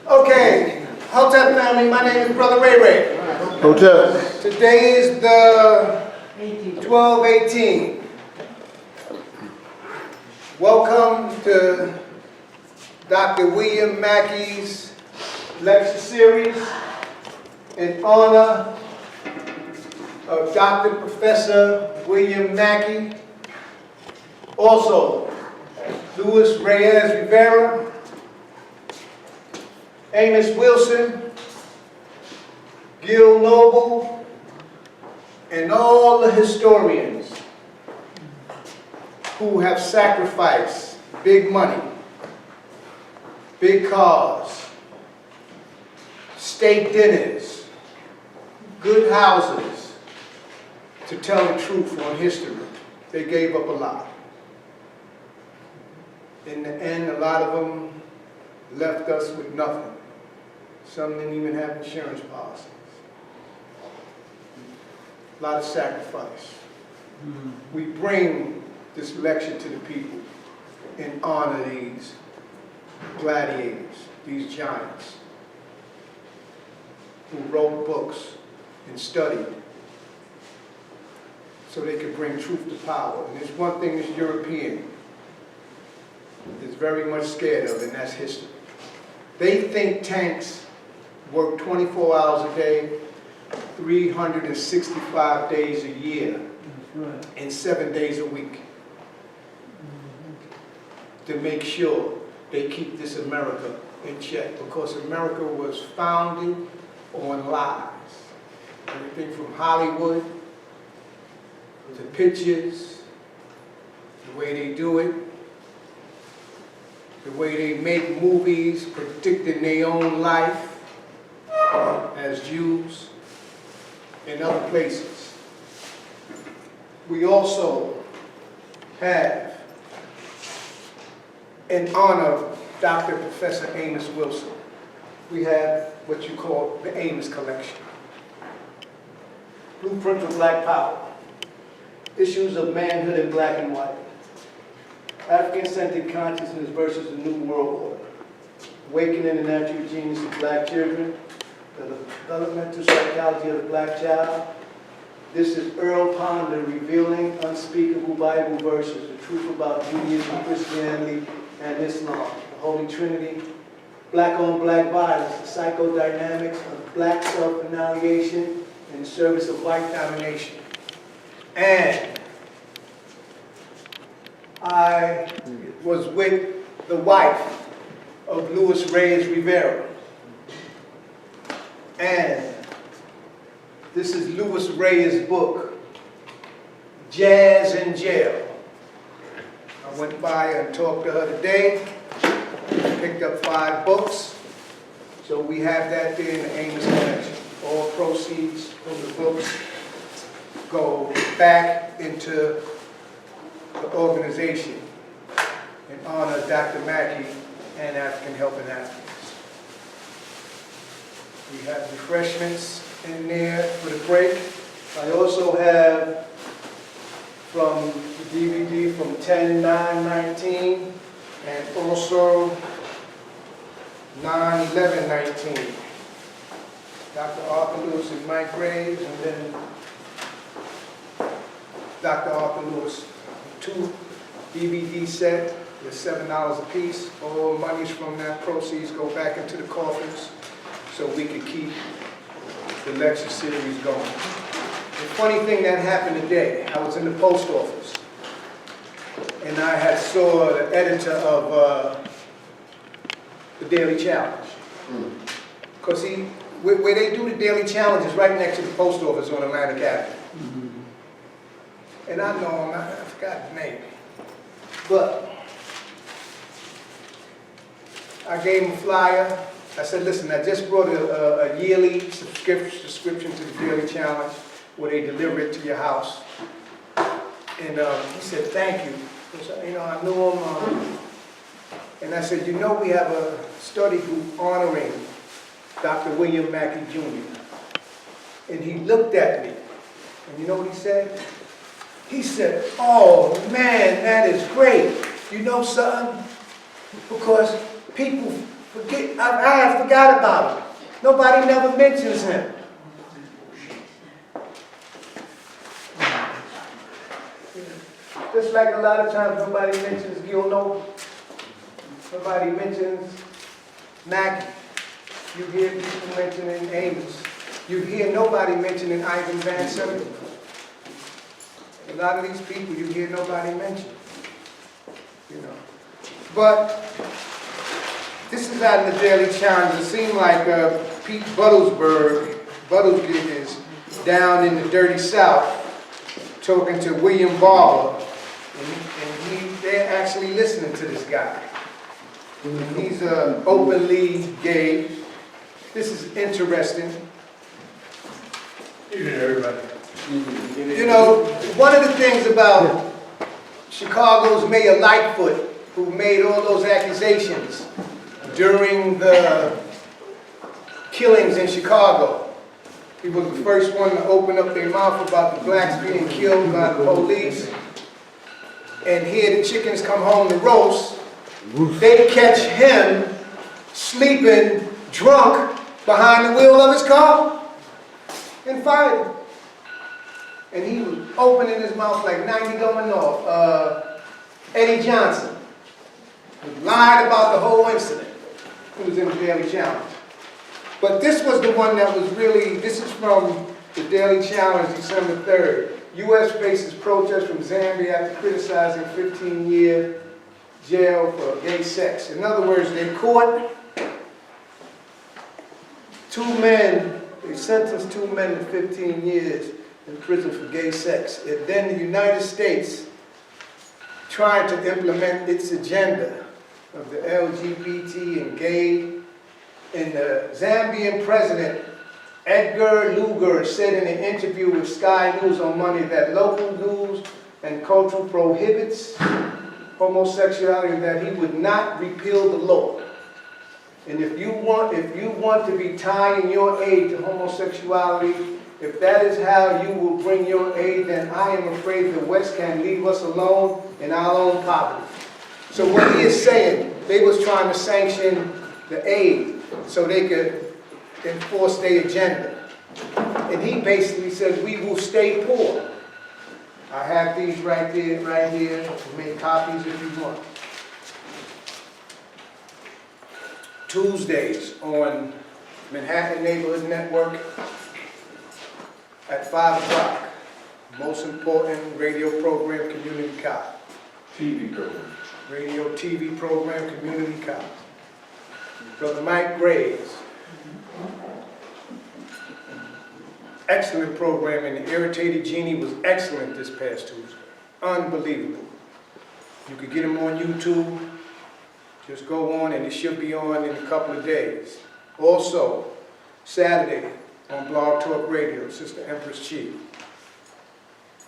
Okay, Hotep family, my name is Brother Ray Ray. Hotep. Today is the 12/18. Welcome to Dr. William Mackey's lecture series in honor of Dr. Professor William Mackey. Also, Luis Reyes Rivera, Amos Wilson, Gil Noble, and all the historians who have sacrificed big money, big cars, state dinners, good houses to tell the truth on history. They gave up a lot. In the end, a lot of them left us with nothing. Some didn't even have insurance policies. A lot of sacrifice. We bring this lecture to the people in honor of these gladiators, these giants who wrote books and studied so they could bring truth to power. And there's one thing this European is very much scared of, and that's history. They think tanks work 24 hours a day, 365 days a year, and 7 days a week to make sure they keep this America in check, because America was founded on lies. Everything from Hollywood to pictures, the way they do it, the way they make movies predicting their own life as Jews in other places. We also have, in honor of Dr. Professor Amos Wilson, we have what you call the Amos Collection. Blueprint of Black Power, Issues of Manhood in Black and White, African-Centered Consciousness versus the New World Order, Awakening the Natural Genius of Black Children, the Developmental Psychology of the Black Child. This is Earl Ponder revealing unspeakable Bible verses, the truth about Judaism, Christianity, and Islam, the Holy Trinity, Black-on-Black violence, the psychodynamics of Black self-annihilation in the service of white domination. And I was with the wife of Luis Reyes Rivera. And this is Luis Reyes' book, Jazz in Jail. I went by and talked to her today, picked up 5 books. So we have that there in the Amos Collection. All proceeds from the books go back into the organization in honor of Dr. Mackey and African Helping Africans. We have refreshments in there for the break. I also have from the DVD from 10/9/19 and also 9/11/19. Dr. Arthur Lewis and Mike Graves, and then Dr. Arthur Lewis. 2 DVD set with $7 a piece. All monies from that proceeds go back into the coffers so we can keep the lecture series going. The funny thing that happened today, I was in the post office and I had saw the editor of the Daily Challenge. Because where they do the Daily Challenge is right next to the post office on Atlantic Avenue. And I know him, I forgot his name. But I gave him a flyer. I said, listen, I just brought a yearly subscription to the Daily Challenge where they deliver it to your house. And he said, thank you. You know, I knew him. And I said, you know, we have a study group honoring Dr. William Mackey Jr. And he looked at me. And you know what he said? He said, oh man, that is great. You know something? Because people I have forgot about him. Nobody never mentions him. Just like a lot of times nobody mentions Gilno, nobody mentions Mackey. You hear people mentioning Amos. You hear nobody mentioning Ivan Van Sertima. A lot of these people you hear nobody mention. You know. But this is out in the Daily Challenge. It seemed like Pete Buttigieg is down in the dirty South talking to William Barber, and they're actually listening to this guy. He's openly gay. This is interesting. Evening, everybody. You know, one of the things about Chicago's Mayor Lightfoot, who made all those accusations during the killings in Chicago. He was the first one to open up their mouth about the blacks being killed by the police. And here the chickens come home to roast. They catch him sleeping drunk behind the wheel of his car and fired him. And he was opening his mouth like 90 going off. Eddie Johnson lied about the whole incident. He was in the Daily Challenge. But this was the one that was really, this is from the Daily Challenge, December 3rd. U.S. faces protest from Zambia after criticizing 15-year jail for gay sex. In other words, they caught two men, they sentenced two men to 15 years in prison for gay sex. And then the United States trying to implement its agenda of the LGBT and gay. And the Zambian president, Edgar Luger, said in an interview with Sky News on Monday that local news and culture prohibits homosexuality, that he would not repeal the law. And if you want to be tying your aid to homosexuality, if that is how you will bring your aid, then I am afraid the West can leave us alone in our own poverty. So what he is saying, they was trying to sanction the aid so they could enforce their agenda. And he basically said, we will stay poor. I have these right here. Make copies if you want. Tuesdays on Manhattan Neighborhood Network at 5 o'clock. Most important radio program, Community Cop. TV program. Radio TV program, Community Cop. Brother Mike Graves. Excellent program, and the Irritated Genie was excellent this past Tuesday. Unbelievable. You could get him on YouTube. Just go on, and it should be on in a couple of days. Also, Saturday on Blog Talk Radio, Sister Empress Chief.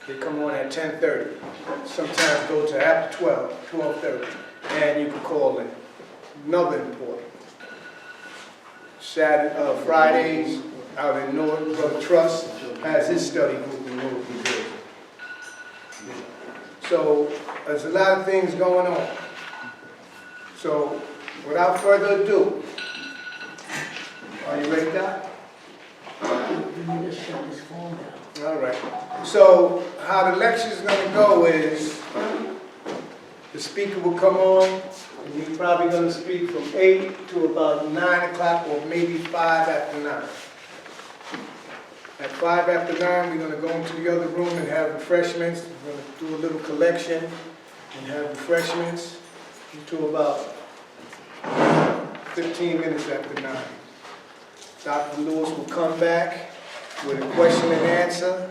They come on at 10:30. Sometimes go to after 12, 12:30, and you can call in. Another important. Fridays out in North, Brother Trust has his study group in North New Jersey. So there's a lot of things going on. So without further ado, are you ready, Doc? All right. So how the lecture is going to go is the speaker will come on, and he's probably going to speak from 8 to about 9 o'clock or maybe 5 after 9. At 5 after 9, we're going to go into the other room and have refreshments. We're going to do a little collection and have refreshments until about 15 minutes after 9. Dr. Lewis will come back with a question and answer.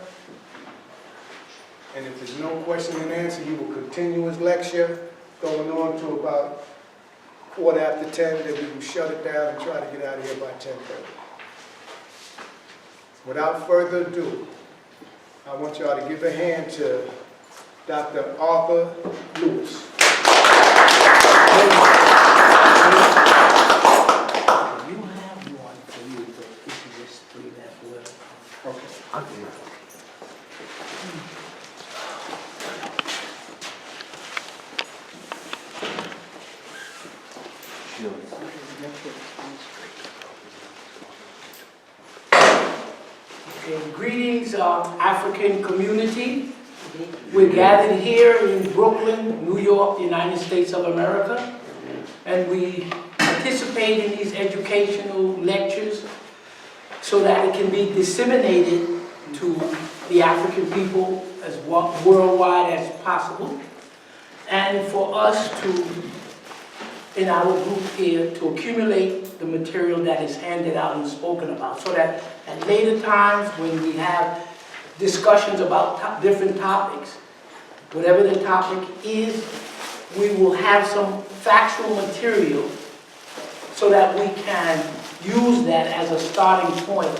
And if there's no question and answer, he will continue his lecture going on to about 10:15, then we will shut it down and try to get out of here by 10:30. Without further ado, I want y'all to give a hand to Dr. Arthur Lewis. You have one for you, but if you just leave that well. Okay. African community. We're gathered here in Brooklyn, New York, the United States of America, and we participate in these educational lectures so that it can be disseminated to the African people as worldwide as possible, and for us to, in our group here, to accumulate the material that is handed out and spoken about, so that at later times when we have discussions about different topics, whatever the topic is, we will have some factual material so that we can use that as a starting point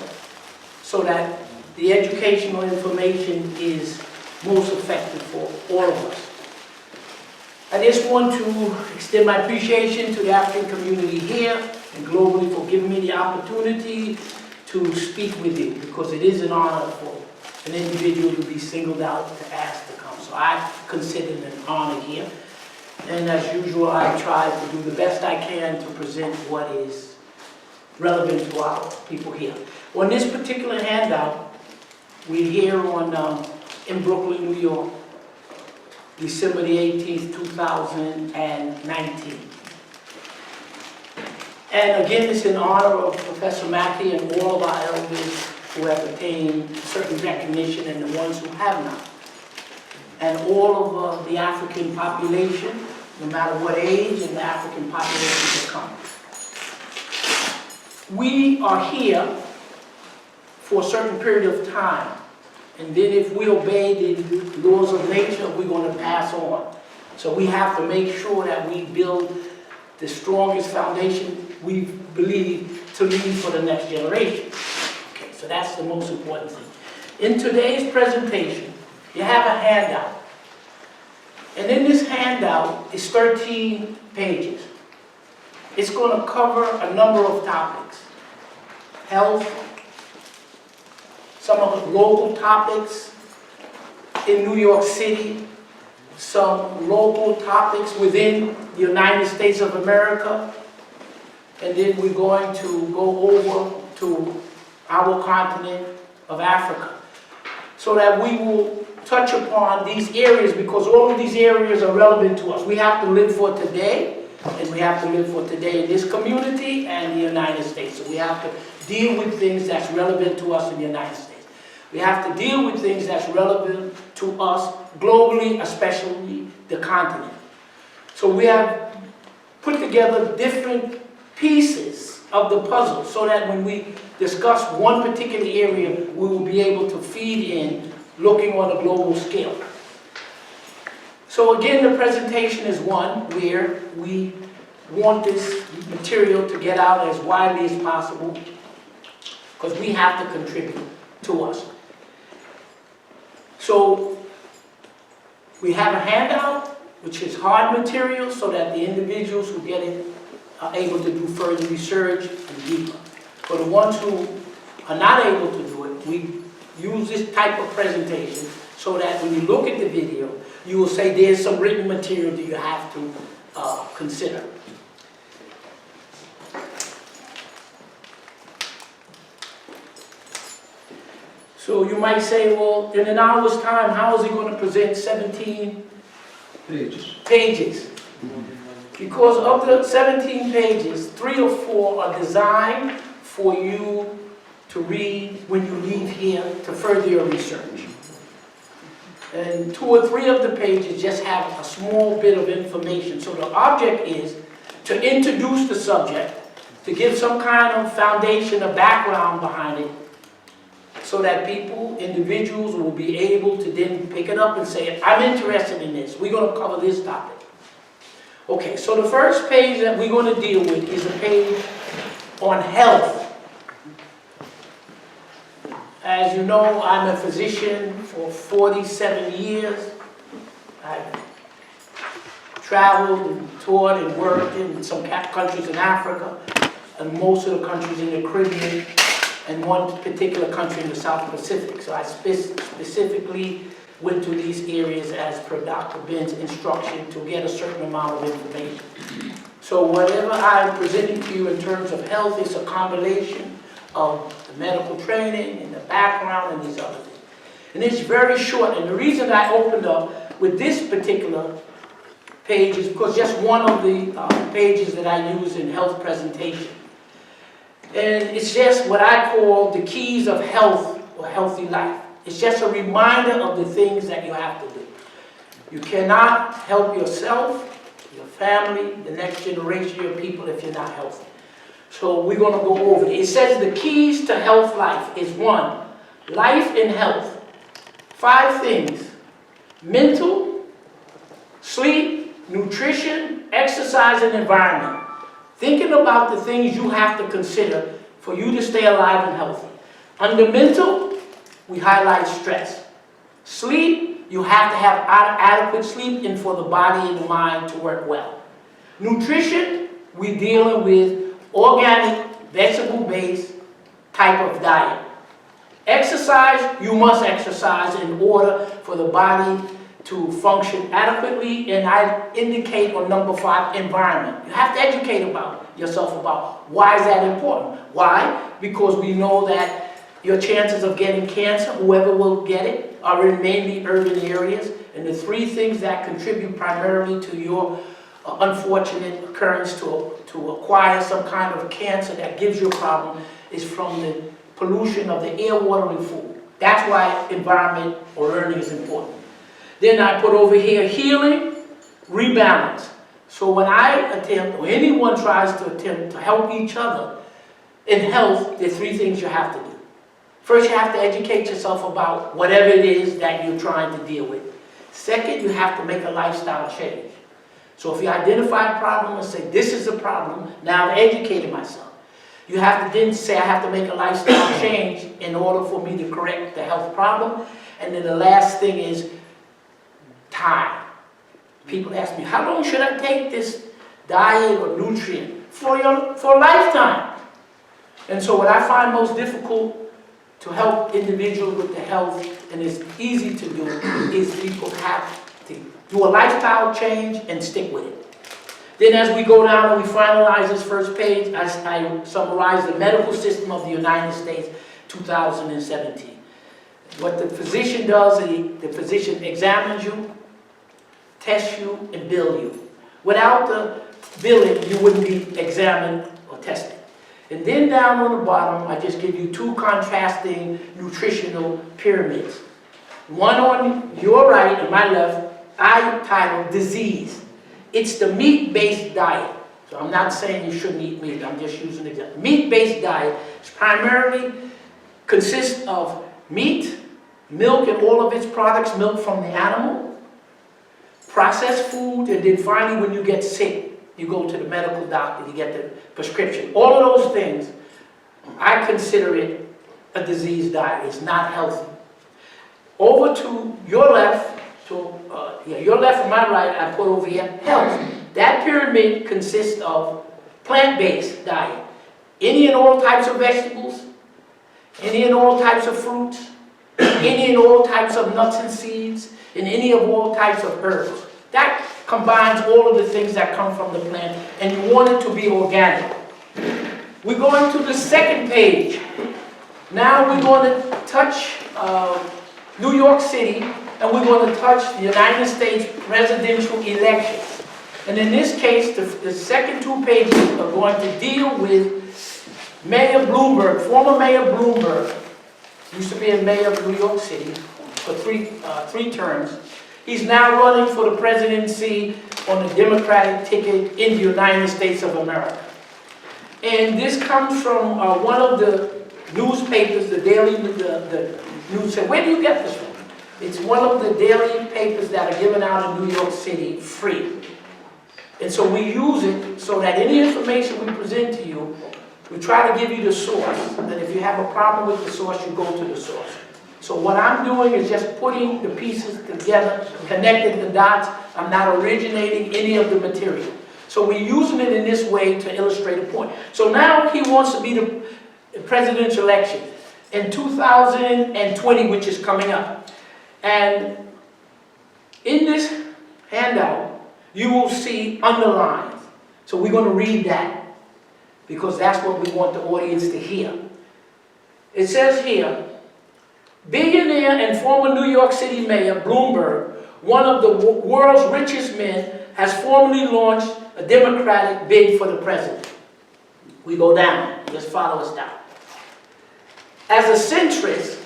so that the educational information is most effective for all of us. I just want to extend my appreciation to the African community here and globally for giving me the opportunity to speak with you, because it is an honor for an individual to be singled out to ask to come. So I consider it an honor here. And as usual, I try to do the best I can to present what is relevant to our people here. On this particular handout, we're here in Brooklyn, New York, December the 18th, 2019. And again, it's in honor of Professor Mackey and all of our elders who have attained certain recognition and the ones who have not. And all of the African population, no matter what age, and the African population to come. We are here for a certain period of time. And then if we obey the laws of nature, we're going to pass on. So we have to make sure that we build the strongest foundation we believe to leave for the next generation. Okay, so that's the most important thing. In today's presentation, you have a handout. And in this handout is 13 pages. It's going to cover a number of topics. Health, some of the local topics in New York City, some local topics within the United States of America, and then we're going to go over to our continent of Africa, so that we will touch upon these areas, because all of these areas are relevant to us. We have to live for today, and we have to live for today in this community and the United States. So we have to deal with things that's relevant to us in the United States. We have to deal with things that's relevant to us globally, especially the continent. So we have put together different pieces of the puzzle so that when we discuss one particular area, we will be able to feed in looking on a global scale. So again, the presentation is one where we want this material to get out as widely as possible, because we have to contribute to us. So we have a handout, which is hard material, so that the individuals who get it are able to do further research and deeper. For the ones who are not able to do it, we use this type of presentation so that when you look at the video, you will say there's some written material that you have to consider. So you might say, well, in an hour's time, how is he going to present 17 pages? Because of the 17 pages, 3 or 4 are designed for you to read when you leave here to further your research. And 2 or 3 of the pages just have a small bit of information. So the object is to introduce the subject, to give some kind of foundation, a background behind it, so that people, individuals, will be able to then pick it up and say, I'm interested in this. We're going to cover this topic. Okay, so the first page that we're going to deal with is a page on health. As you know, I'm a physician for 47 years. I've traveled and taught and worked in some countries in Africa, and most of the countries in the Caribbean, and one particular country in the South Pacific. So I specifically went to these areas as per Dr. Ben's instruction to get a certain amount of information. So whatever I'm presenting to you in terms of health is a combination of the medical training and the background and these other things. And it's very short. And the reason I opened up with this particular page is because just one of the pages that I use in health presentation. And it's just what I call the keys of health or healthy life. It's just a reminder of the things that you have to do. You cannot help yourself, your family, the next generation of people if you're not healthy. So we're going to go over it. It says the keys to health life is 1, life and health. 5 things: mental, sleep, nutrition, exercise, and environment. Thinking about the things you have to consider for you to stay alive and healthy. Under mental, we highlight stress. Sleep, you have to have adequate sleep and for the body and the mind to work well. Nutrition, we're dealing with organic, vegetable-based type of diet. Exercise, you must exercise in order for the body to function adequately, and I indicate on number 5, environment. You have to educate yourself about why is that important. Why? Because we know that your chances of getting cancer, whoever will get it, are in mainly urban areas, and the 3 things that contribute primarily to your unfortunate occurrence to acquire some kind of cancer that gives you a problem is from the pollution of the air, water, and food. That's why environment or learning is important. Then I put over here healing, rebalance. So when I attempt, or anyone tries to attempt to help each other in health, there are 3 things you have to do. First, you have to educate yourself about whatever it is that you're trying to deal with. Second, you have to make a lifestyle change. So if you identify a problem and say, this is a problem, now I've educated myself. You have to then say, I have to make a lifestyle change in order for me to correct the health problem. And then the last thing is time. People ask me, how long should I take this diet or nutrient? For a lifetime. And so what I find most difficult to help individuals with the health, and it's easy to do, is people have to do a lifestyle change and stick with it. Then as we go down and we finalize this first page, I summarize the medical system of the United States, 2017. What the physician does, the physician examines you, tests you, and bills you. Without the billing, you wouldn't be examined or tested. And then down on the bottom, I just give you 2 contrasting nutritional pyramids. One on your right and my left, I titled disease. It's the meat-based diet. So I'm not saying you shouldn't eat meat, I'm just using an example. Meat-based diet primarily consists of meat, milk and all of its products, milk from the animal, processed food, and then finally when you get sick, you go to the medical doctor, you get the prescription. All of those things, I consider it a disease diet. It's not healthy. Over to your left, your left and my right, I put over here health. That pyramid consists of plant-based diet. Any and all types of vegetables, any and all types of fruits, any and all types of nuts and seeds, and any of all types of herbs. That combines all of the things that come from the plant, and you want it to be organic. We're going to the second page. Now we're going to touch New York City, and we're going to touch the United States presidential elections. And in this case, the second 2 pages are going to deal with Mayor Bloomberg, former Mayor Bloomberg, used to be a mayor of New York City for three terms. He's now running for the presidency on the Democratic ticket in the United States of America. And this comes from one of the newspapers, the news. Where do you get this from? It's one of the daily papers that are given out in New York City free. And so we use it so that any information we present to you, we try to give you the source. That if you have a problem with the source, you go to the source. So what I'm doing is just putting the pieces together, connecting the dots. I'm not originating any of the material. So we're using it in this way to illustrate a point. So now he wants to be the presidential election in 2020, which is coming up. And in this handout, you will see underlines. So we're going to read that because that's what we want the audience to hear. It says here, Billionaire and former New York City Mayor Bloomberg, one of the world's richest men, has formally launched a Democratic bid for the president. We go down, just follow us down. As a centrist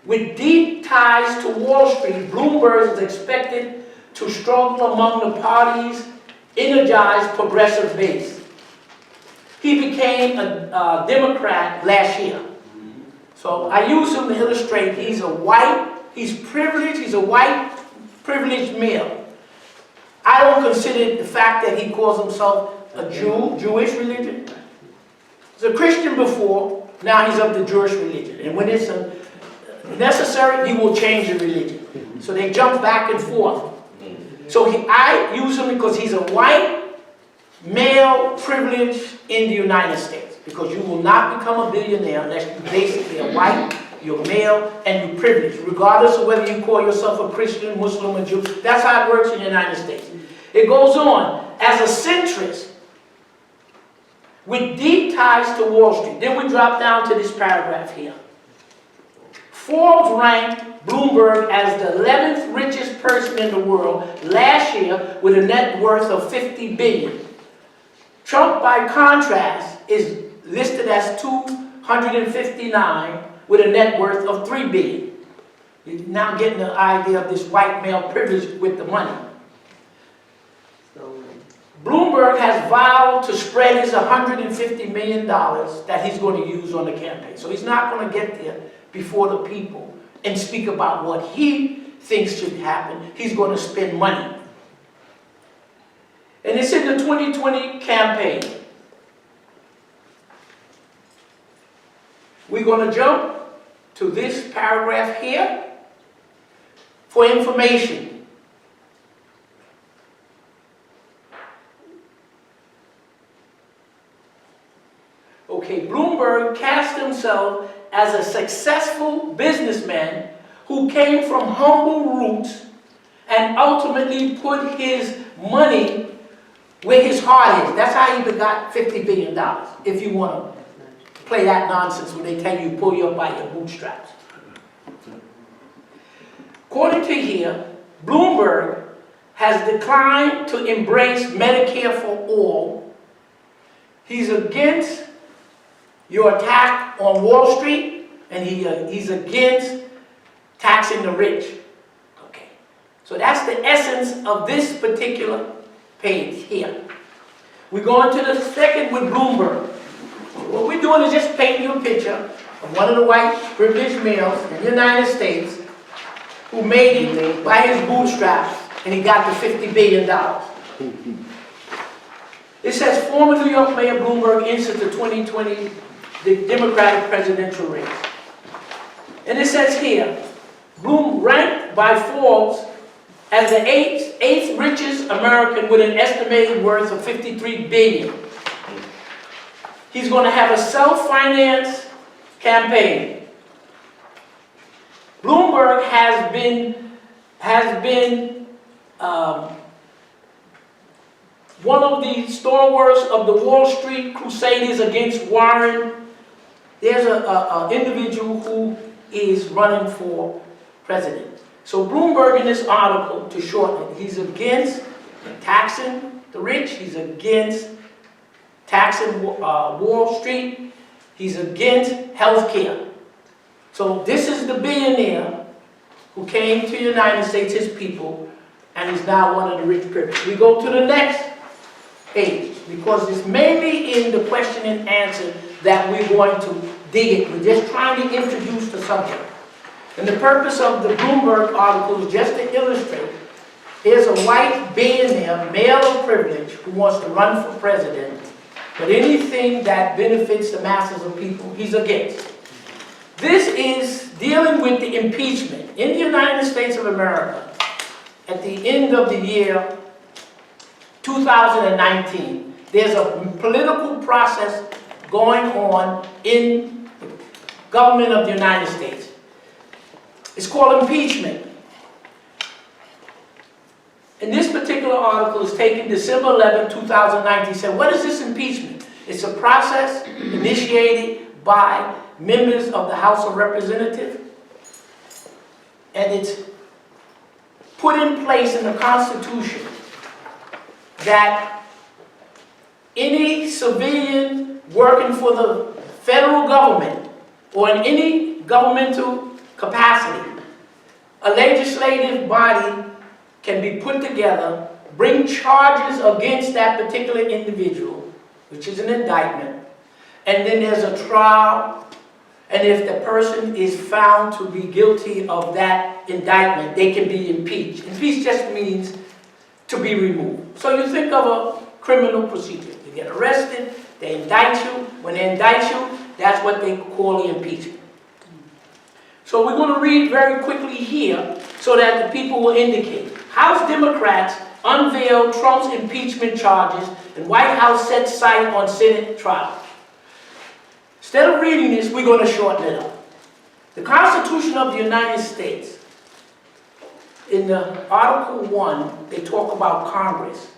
with deep ties to Wall Street, Bloomberg is expected to struggle among the party's energized progressive base. He became a Democrat last year. So I use him to illustrate he's privileged, he's a white, privileged male. I don't consider the fact that he calls himself a Jewish religion. He's a Christian before, now he's of the Jewish religion. And when it's necessary, he will change the religion. So they jump back and forth. So I use him because he's a white, male, privileged in the United States. Because you will not become a billionaire unless you're basically a white, you're male, and you're privileged. Regardless of whether you call yourself a Christian, Muslim, or Jew. That's how it works in the United States. It goes on. As a centrist, with deep ties to Wall Street. Then we drop down to this paragraph here. Forbes ranked Bloomberg as the 11th richest person in the world last year with a net worth of $50 billion. Trump, by contrast, is listed as 259 with a net worth of $3 billion. You're now getting the idea of this white male privilege with the money. Bloomberg has vowed to spread his $150 million that he's going to use on the campaign. So he's not going to get there before the people and speak about what he thinks should happen. He's going to spend money. And it's in the 2020 campaign. We're going to jump to this paragraph here for information. Okay, Bloomberg cast himself as a successful businessman who came from humble roots and ultimately put his money where his heart is. That's how he got $50 billion, if you want to play that nonsense when they tell you pull you up by your bootstraps. According to here, Bloomberg has declined to embrace Medicare for all. He's against your attack on Wall Street, and he's against taxing the rich. Okay, so that's the essence of this particular page here. We go on to the second with Bloomberg. What we're doing is just painting you a picture of one of the white privileged males in the United States who made it by his bootstraps, and he got the $50 billion. It says former New York Mayor Bloomberg enters the 2020 Democratic presidential race. And it says here, Bloom ranked by Forbes as the eighth richest American with an estimated worth of $53 billion. He's going to have a self-financed campaign. Bloomberg has been one of the stalwarts of the Wall Street crusaders against Warren. There's an individual who is running for president. So Bloomberg in this article, to shorten it, he's against taxing the rich, he's against taxing Wall Street, he's against health care. So this is the billionaire who came to the United States, his people, and he's now one of the rich privileged. We go to the next page, because it's mainly in the question and answer that we're going to dig it. We're just trying to introduce the subject. And the purpose of the Bloomberg article is just to illustrate, here's a white billionaire, male of privilege, who wants to run for president, but anything that benefits the masses of people, he's against. This is dealing with the impeachment. In the United States of America, at the end of the year 2019, there's a political process going on in the government of the United States. It's called impeachment. And this particular article is taken December 11, 2019. It said, what is this impeachment? It's a process initiated by members of the House of Representatives and it's put in place in the Constitution that any civilian working for the federal government or in any governmental capacity, a legislative body can be put together, bring charges against that particular individual, which is an indictment, and then there's a trial, and if the person is found to be guilty of that indictment, they can be impeached. Impeached just means to be removed. So you think of a criminal procedure. You get arrested, they indict you. When they indict you, that's what they call the impeachment. So we're going to read very quickly here so that the people will indicate. House Democrats unveil Trump's impeachment charges and White House sets sight on Senate trial. Instead of reading this, we're going to shorten it up. The Constitution of the United States, in the Article 1, they talk about Congress.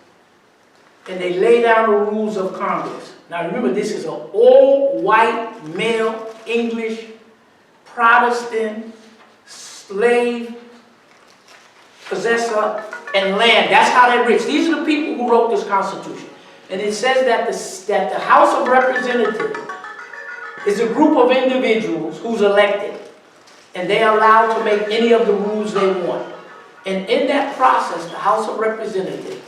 And they lay down the rules of Congress. Now remember, this is an all-white, male, English, Protestant, slave, possessor, and land. That's how they're rich. These are the people who wrote this Constitution. And it says that the House of Representatives is a group of individuals who's elected. And they are allowed to make any of the rules they want. And in that process, the House of Representatives,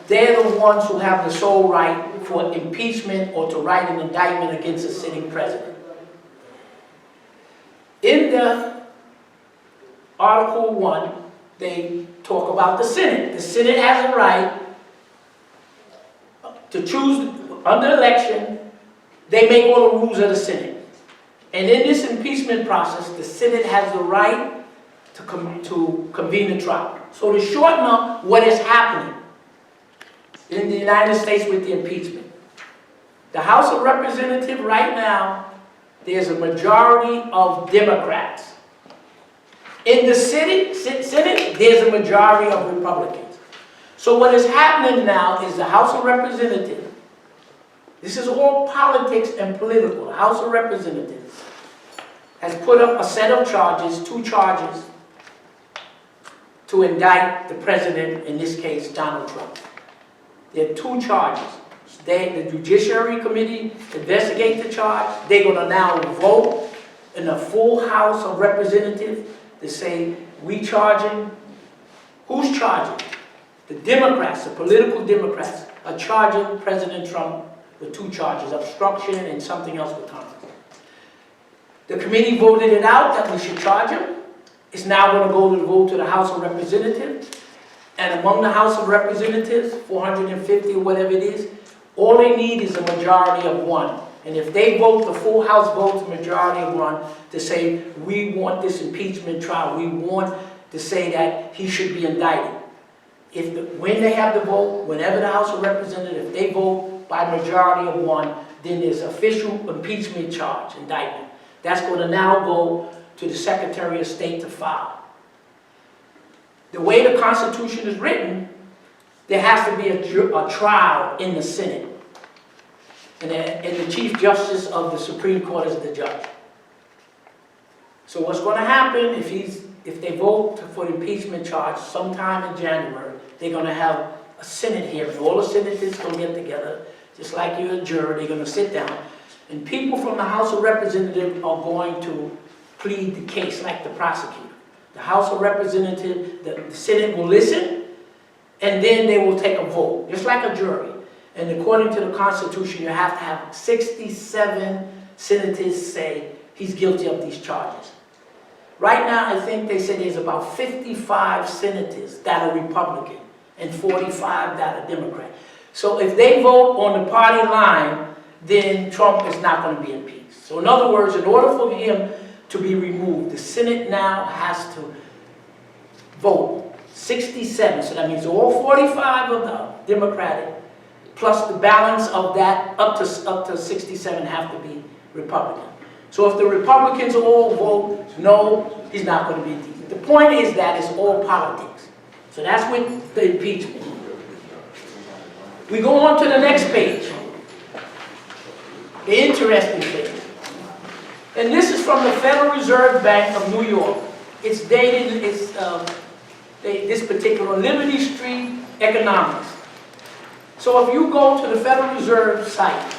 they're the ones who have the sole right for impeachment or to write an indictment against a sitting president. In the Article 1, they talk about the Senate. The Senate has a right to choose under election. They make all the rules of the Senate. And in this impeachment process, the Senate has the right to convene a trial. So to shorten up what is happening in the United States with the impeachment, the House of Representatives right now, there's a majority of Democrats. In the Senate, there's a majority of Republicans. So what is happening now is the House of Representatives, this is all politics and political. The House of Representatives has put up a set of charges, 2 charges, to indict the president, in this case, Donald Trump. There are 2 charges. The Judiciary Committee investigate the charge. They're going to now vote in a full House of Representatives to say, we charging. Who's charging? The Democrats, the political Democrats, are charging President Trump with 2 charges, obstruction and something else with Congress. The committee voted it out that we should charge him. It's now going to go to the vote to the House of Representatives. And among the House of Representatives, 450 or whatever it is, all they need is a majority of 1. And if they vote, the full House votes a majority of 1 to say, we want this impeachment trial. We want to say that he should be indicted. When they have the vote, whenever the House of Representatives, if they vote by majority of 1, then there's official impeachment charge, indictment. That's going to now go to the Secretary of State to file. The way the Constitution is written, there has to be a trial in the Senate. And the Chief Justice of the Supreme Court is the judge. So what's going to happen if they vote for the impeachment charge sometime in January, they're going to have a Senate hearing. All the senators going to get together, just like you're a juror, they're going to sit down. And people from the House of Representatives are going to plead the case like the prosecutor. The House of Representatives, the Senate will listen, and then they will take a vote, just like a jury. And according to the Constitution, you have to have 67 senators say he's guilty of these charges. Right now, I think they say there's about 55 senators that are Republican and 45 that are Democrat. So if they vote on the party line, then Trump is not going to be impeached. So in other words, in order for him to be removed, the Senate now has to vote 67. So that means all 45 of the Democratic, plus the balance of that, up to 67 have to be Republican. So if the Republicans all vote no, he's not going to be impeached. The point is that it's all politics. So that's with the impeachment. We go on to the next page. The interesting page. And this is from the Federal Reserve Bank of New York. It's dated, this particular Liberty Street Economics. So if you go to the Federal Reserve site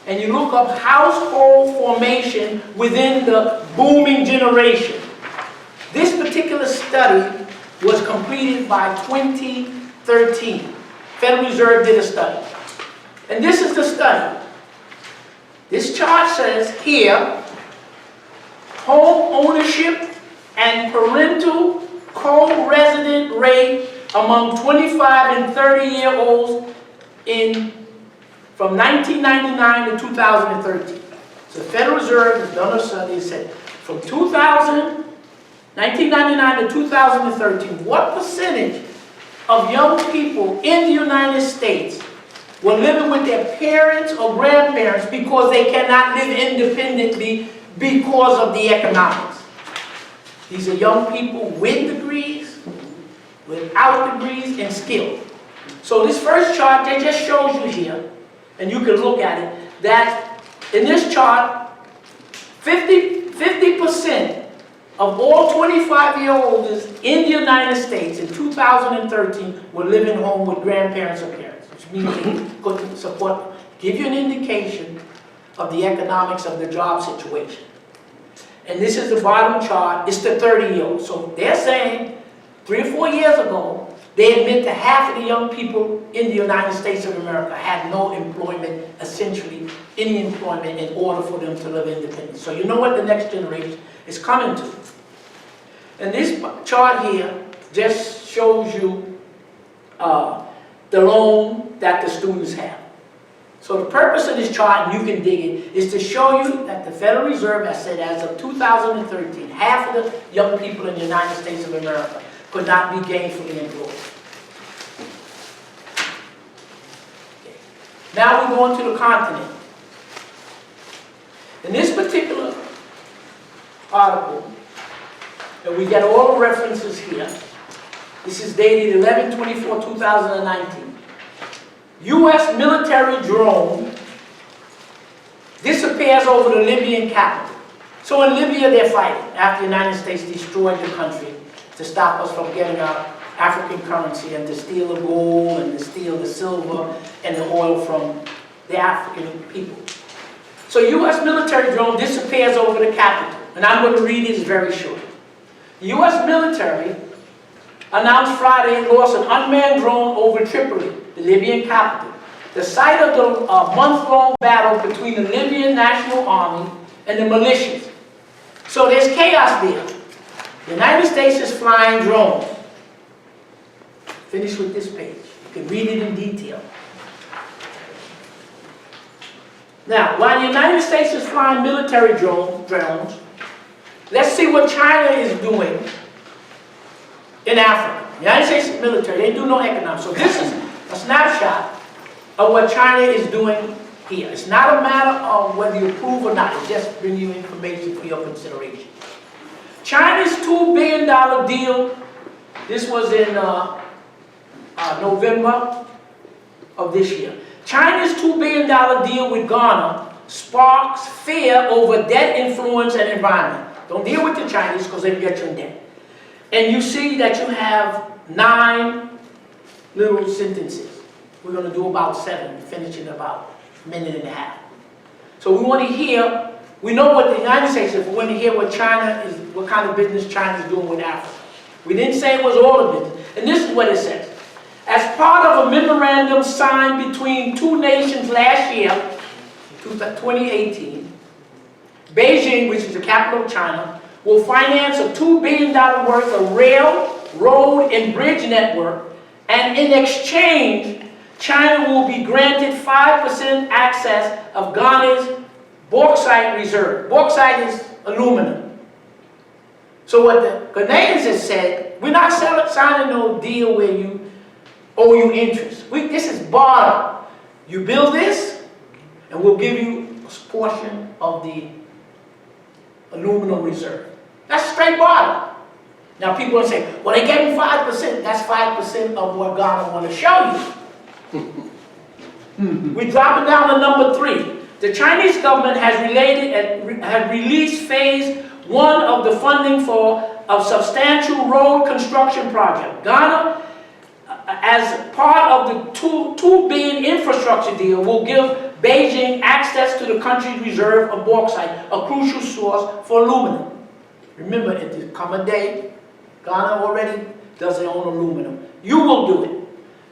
and you look up household formation within the booming generation, this particular study was completed by 2013. Federal Reserve did a study. And this is the study. This chart says here, home ownership and parental co-resident rate among 25 and 30-year-olds from 1999 to 2013. So the Federal Reserve has done a study and said from 1999 to 2013, what percentage of young people in the United States were living with their parents or grandparents because they cannot live independently because of the economics? These are young people with degrees, without degrees, and skilled. So this first chart, that just shows you here, and you can look at it, that in this chart, 50% of all 25-year-olds in the United States in 2013 were living home with grandparents or parents, which means they could support, give you an indication of the economics of the job situation. And this is the bottom chart, it's the 30-year-olds. So they're saying 3 or 4 years ago, they admit that half of the young people in the United States of America had no employment, essentially any employment, in order for them to live independently. So you know what the next generation is coming to. And this chart here just shows you the loan that the students have. So the purpose of this chart, and you can dig it, is to show you that the Federal Reserve has said as of 2013, half of the young people in the United States of America could not be gainfully employed. Okay. Now we go on to the continent. In this particular article, and we get all the references here, this is dated 11/24/2019. U.S. military drone disappears over the Libyan capital. So in Libya they're fighting after the United States destroyed the country to stop us from getting our African currency and to steal the gold and to steal the silver and the oil from the African people. So U.S. military drone disappears over the capital. And I'm going to read it, it's very short. The U.S. military announced Friday it lost an unmanned drone over Tripoli, the Libyan capital, the site of the month-long battle between the Libyan National Army and the militias. So there's chaos there. The United States is flying drones. Finish with this page. You can read it in detail. Now, while the United States is flying military drones, let's see what China is doing in Africa. The United States military, they do no economics. So this is a snapshot of what China is doing here. It's not a matter of whether you approve or not. It's just bringing you information for your consideration. China's $2 billion deal, this was in November of this year. China's $2 billion deal with Ghana sparks fear over debt influence and environment. Don't deal with the Chinese because they get you in debt. And you see that you have 9 little sentences. We're going to do about 7, finish in about a minute and a half. So we want to hear, we know what the United States is, we want to hear what China is, what kind of business China is doing with Africa. We didn't say it was all the business. And this is what it says. As part of a memorandum signed between 2 nations last year, 2018, Beijing, which is the capital of China, will finance a $2 billion worth of rail, road, and bridge network, and in exchange, China will be granted 5% access of Ghana's bauxite reserve. Bauxite is aluminum. So what the Ghanaians have said, we're not signing no deal where you owe you interest. This is barter. You build this, and we'll give you a portion of the aluminum reserve. That's straight barter. Now people will say, well, they're getting 5%. That's 5% of what Ghana want to show you. We're dropping down to number 3. The Chinese government has released phase 1 of the funding for of substantial road construction project. Ghana, as part of the $2 billion infrastructure deal, will give Beijing access to the country's reserve of bauxite, a crucial source for aluminum. Remember, at the common day, Ghana already does their own aluminum. You will do it.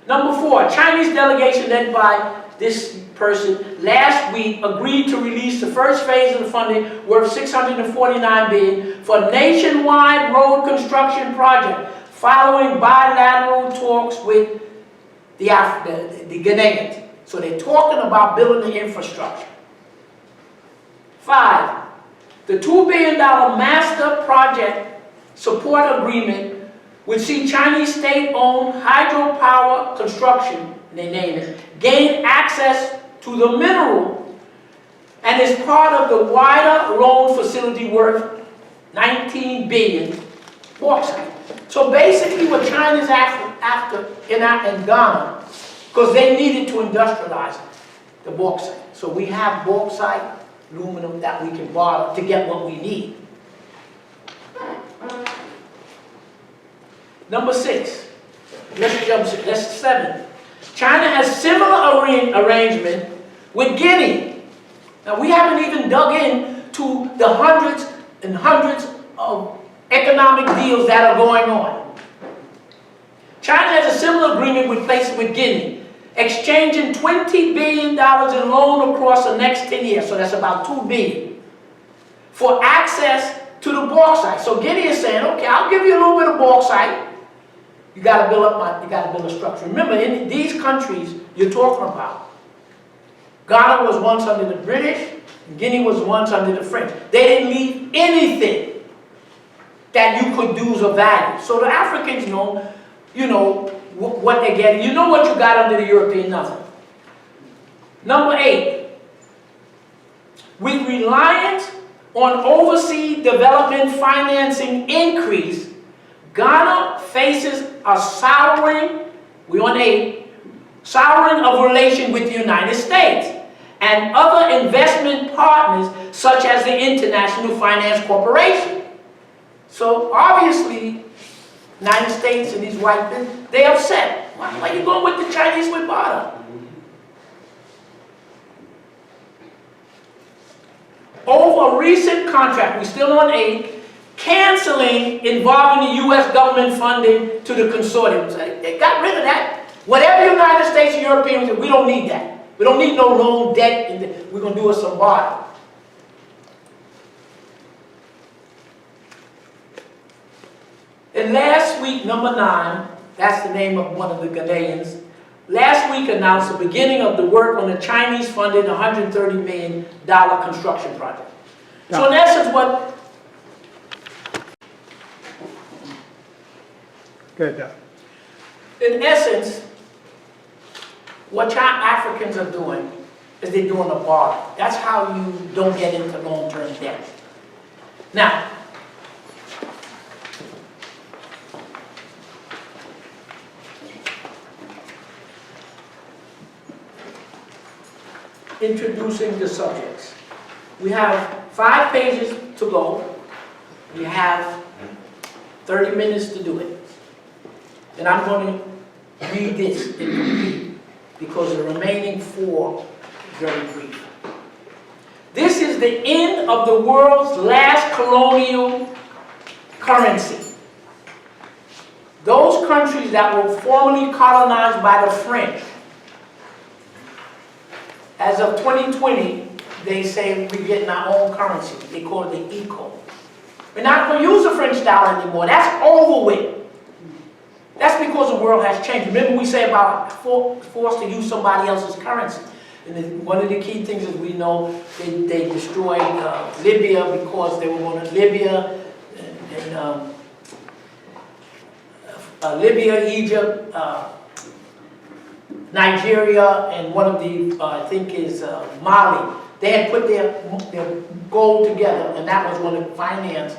Number 4, Chinese delegation led by this person last week agreed to release the first phase of the funding worth $649 billion for a nationwide road construction project following bilateral talks with the Ghanaians. So they're talking about building the infrastructure. 5, the $2 billion master project support agreement would see Chinese state-owned hydropower construction, they name it, gain access to the mineral and is part of the wider loan facility worth $19 billion bauxite. So basically what China's after in Ghana, because they needed to industrialize the bauxite. So we have bauxite, aluminum that we can borrow to get what we need. Number 6, let's 7. China has similar arrangement with Guinea. Now we haven't even dug in to the hundreds and hundreds of economic deals that are going on. China has a similar agreement with Guinea, exchanging $20 billion in loan across the next 10 years, so that's about $2 billion, for access to the bauxite. So Guinea is saying, okay, I'll give you a little bit of bauxite. You got to build a structure. Remember, in these countries you're talking about, Ghana was once under the British, and Guinea was once under the French. They didn't leave anything that you could do of value. So the Africans know, what they're getting. You know what you got under the European, nothing. Number 8, with reliance on overseas development financing increase, Ghana faces a souring, souring of relation with the United States and other investment partners such as the International Finance Corporation. So obviously, United States and these white men, they're upset. Why are you going with the Chinese with barter? Over a recent contract, we're still on 8, canceling involving the U.S. government funding to the consortium. They got rid of that. Whatever the United States and Europeans, we don't need that. We don't need no loan debt. We're going to do us some barter. And last week, number 9, that's the name of one of the Ghanaians, last week announced the beginning of the work on the Chinese-funded $130 million construction project. So in essence, what Africans are doing is they're doing a barter. That's how you don't get into long-term debt. Now, introducing the subjects. We have 5 pages to go. We have 30 minutes to do it. And I'm going to read this incomplete because the remaining 4 is very brief. This is the end of the world's last colonial currency. Those countries that were formerly colonized by the French, as of 2020, they say we're getting our own currency. They call it the ECO. We're not going to use the French dollar anymore. That's over with. That's because the world has changed. Remember we say about forced to use somebody else's currency. And one of the key things is we know they destroyed Libya because they were going to Libya, Libya, Egypt, Nigeria, and one of the, I think is Mali. They had put their gold together, and that was going to finance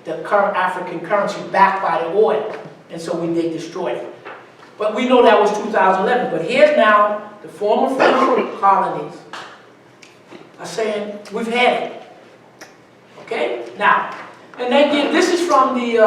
the current African currency backed by the oil. And so they destroyed it. But we know that was 2011. But here's now the former French colonies are saying, we've had it. Okay? Now, And they give, this is from the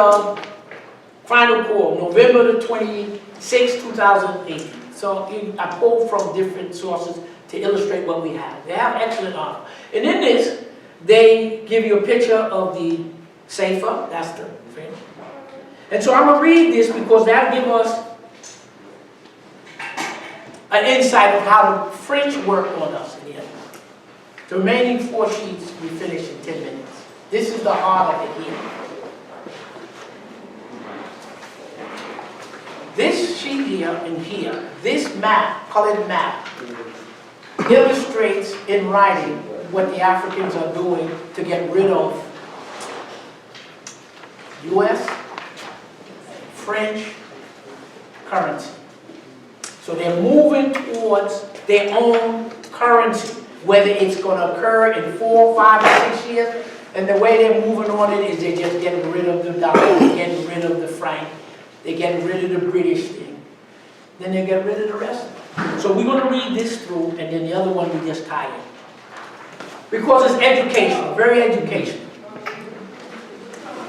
final call, November the 26th, 2018. So I pulled from different sources to illustrate what we have. They have excellent honor. And in this, they give you a picture of the Safer, that's the French. And so I'm going to read this because that gives us an insight of how the French work on us in the end. The remaining 4 sheets we finish in 10 minutes. This is the heart of it here. This sheet here and here, this map, colored map, illustrates in writing what the Africans are doing to get rid of U.S., French currency. So they're moving towards their own currency, whether it's going to occur in 4, 5, or 6 years. And the way they're moving on it is they're just getting rid of the dollar, they're getting rid of the franc, they're getting rid of the British thing. Then they get rid of the rest of it. So we're going to read this through, and then the other one we just tie in. Because it's educational, very educational.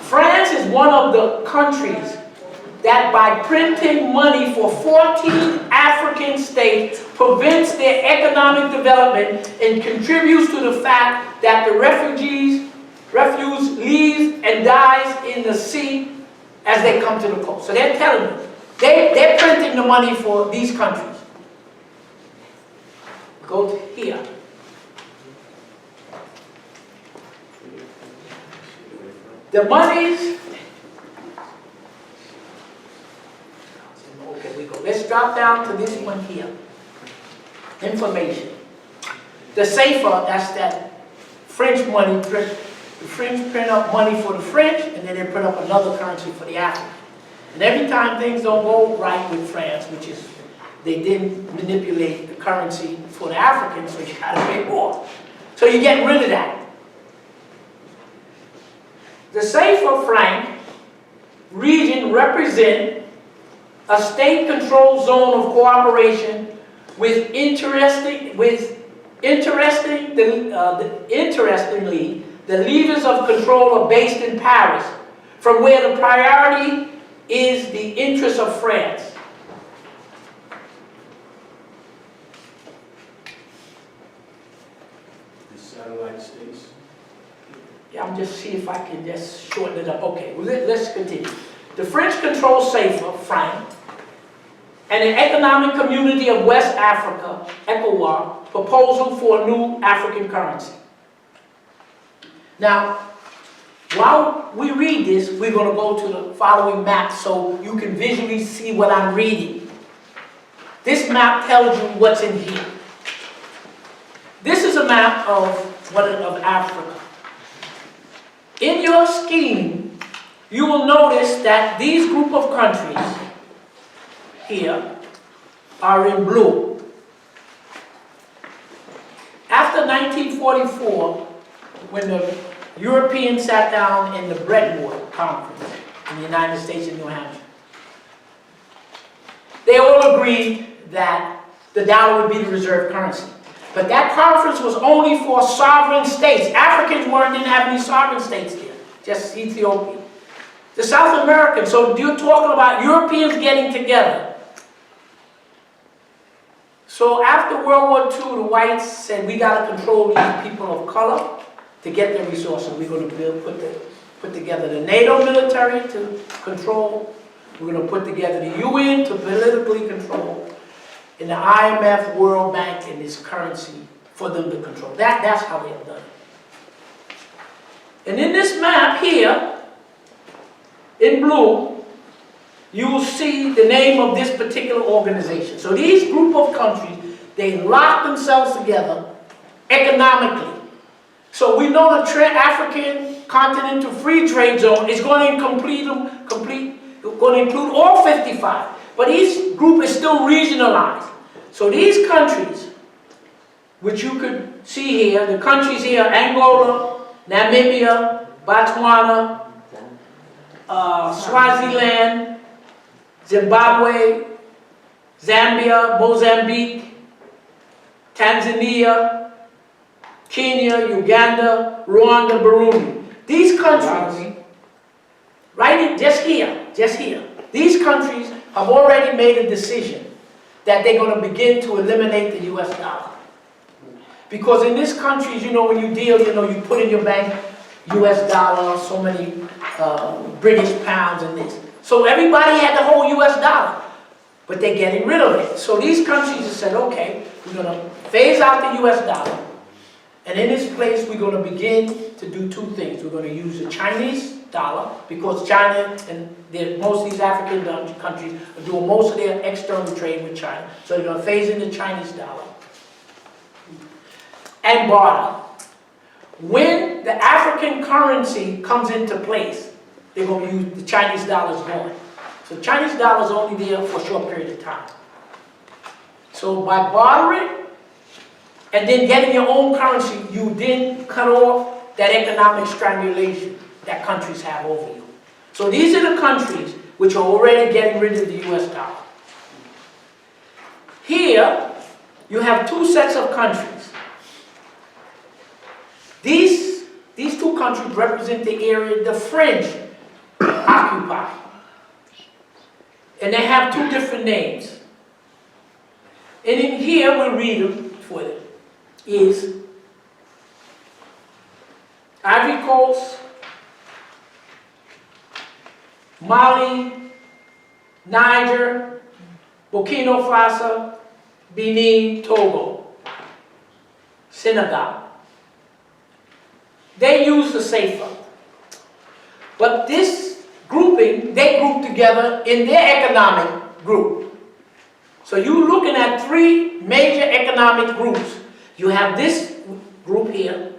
France is one of the countries that by printing money for 14 African states prevents their economic development and contributes to the fact that the refuse leaves and dies in the sea as they come to the coast. So they're telling you, they're printing the money for these countries. Go to here. The monies, okay, we go. Let's drop down to this one here. Information. The Safer, that's that French money. The French print up money for the French, and then they print up another currency for the African. And every time things don't go right with France, which is they didn't manipulate the currency for the Africans, so you got to pay more. So you get rid of that. The Safer franc region represent a state-controlled zone of cooperation with interestingly, the levers of control are based in Paris, from where the priority is the interest of France. The satellite states. Yeah, I'm just see if I can just shorten it up. Okay, well, let's continue. The French control Safer franc and the Economic Community of West Africa, ECOWAS, proposal for a new African currency. Now, while we read this, we're going to go to the following map so you can visually see what I'm reading. This map tells you what's in here. This is a map of Africa. In your scheme, you will notice that these group of countries here are in blue. After 1944, when the Europeans sat down in the Bretton Woods Conference in the United States and New Hampshire, they all agreed that the dollar would be the reserve currency. But that conference was only for sovereign states. Africans didn't have any sovereign states there, just Ethiopia. The South Americans, so you're talking about Europeans getting together. So after World War II, the whites said, we got to control these people of color to get their resources. We're going to put together the NATO military to control. We're going to put together the UN to politically control. And the IMF, World Bank, and this currency for them to control. That's how they have done it. And in this map here, in blue, you will see the name of this particular organization. So these group of countries, they lock themselves together economically. So we know the African Continental Free Trade Zone is going to include all 55. But each group is still regionalized. So these countries, which you could see here, the countries here, Angola, Namibia, Botswana, Swaziland, Zimbabwe, Zambia, Mozambique, Tanzania, Kenya, Uganda, Rwanda, Burundi. These countries, just here. These countries have already made a decision that they're going to begin to eliminate the US dollar. Because in these countries, you know, when you deal, you know, you put in your bank US dollar, so many British pounds and this. So everybody had the whole US dollar, but they're getting rid of it. So these countries have said, okay, we're going to phase out the US dollar, and in its place, we're going to begin to do two things. We're going to use the Chinese dollar, because China and most of these African countries are doing most of their external trade with China. So they're going to phase in the Chinese dollar. And barter. When the African currency comes into place, they're going to use the Chinese dollar's going. So Chinese dollar is only there for a short period of time. So by bartering and then getting your own currency, you then cut off that economic strangulation that countries have over you. So these are the countries which are already getting rid of the US dollar. Here, you have two sets of countries. These two countries represent the area the French occupy. And they have two different names. And in here, we'll read them for them. Is Ivory Coast, Mali, Niger, Burkina Faso, Benin, Togo, Senegal. They use the CFA. But this grouping, they group together in their economic group. So you're looking at three major economic groups. You have this group here,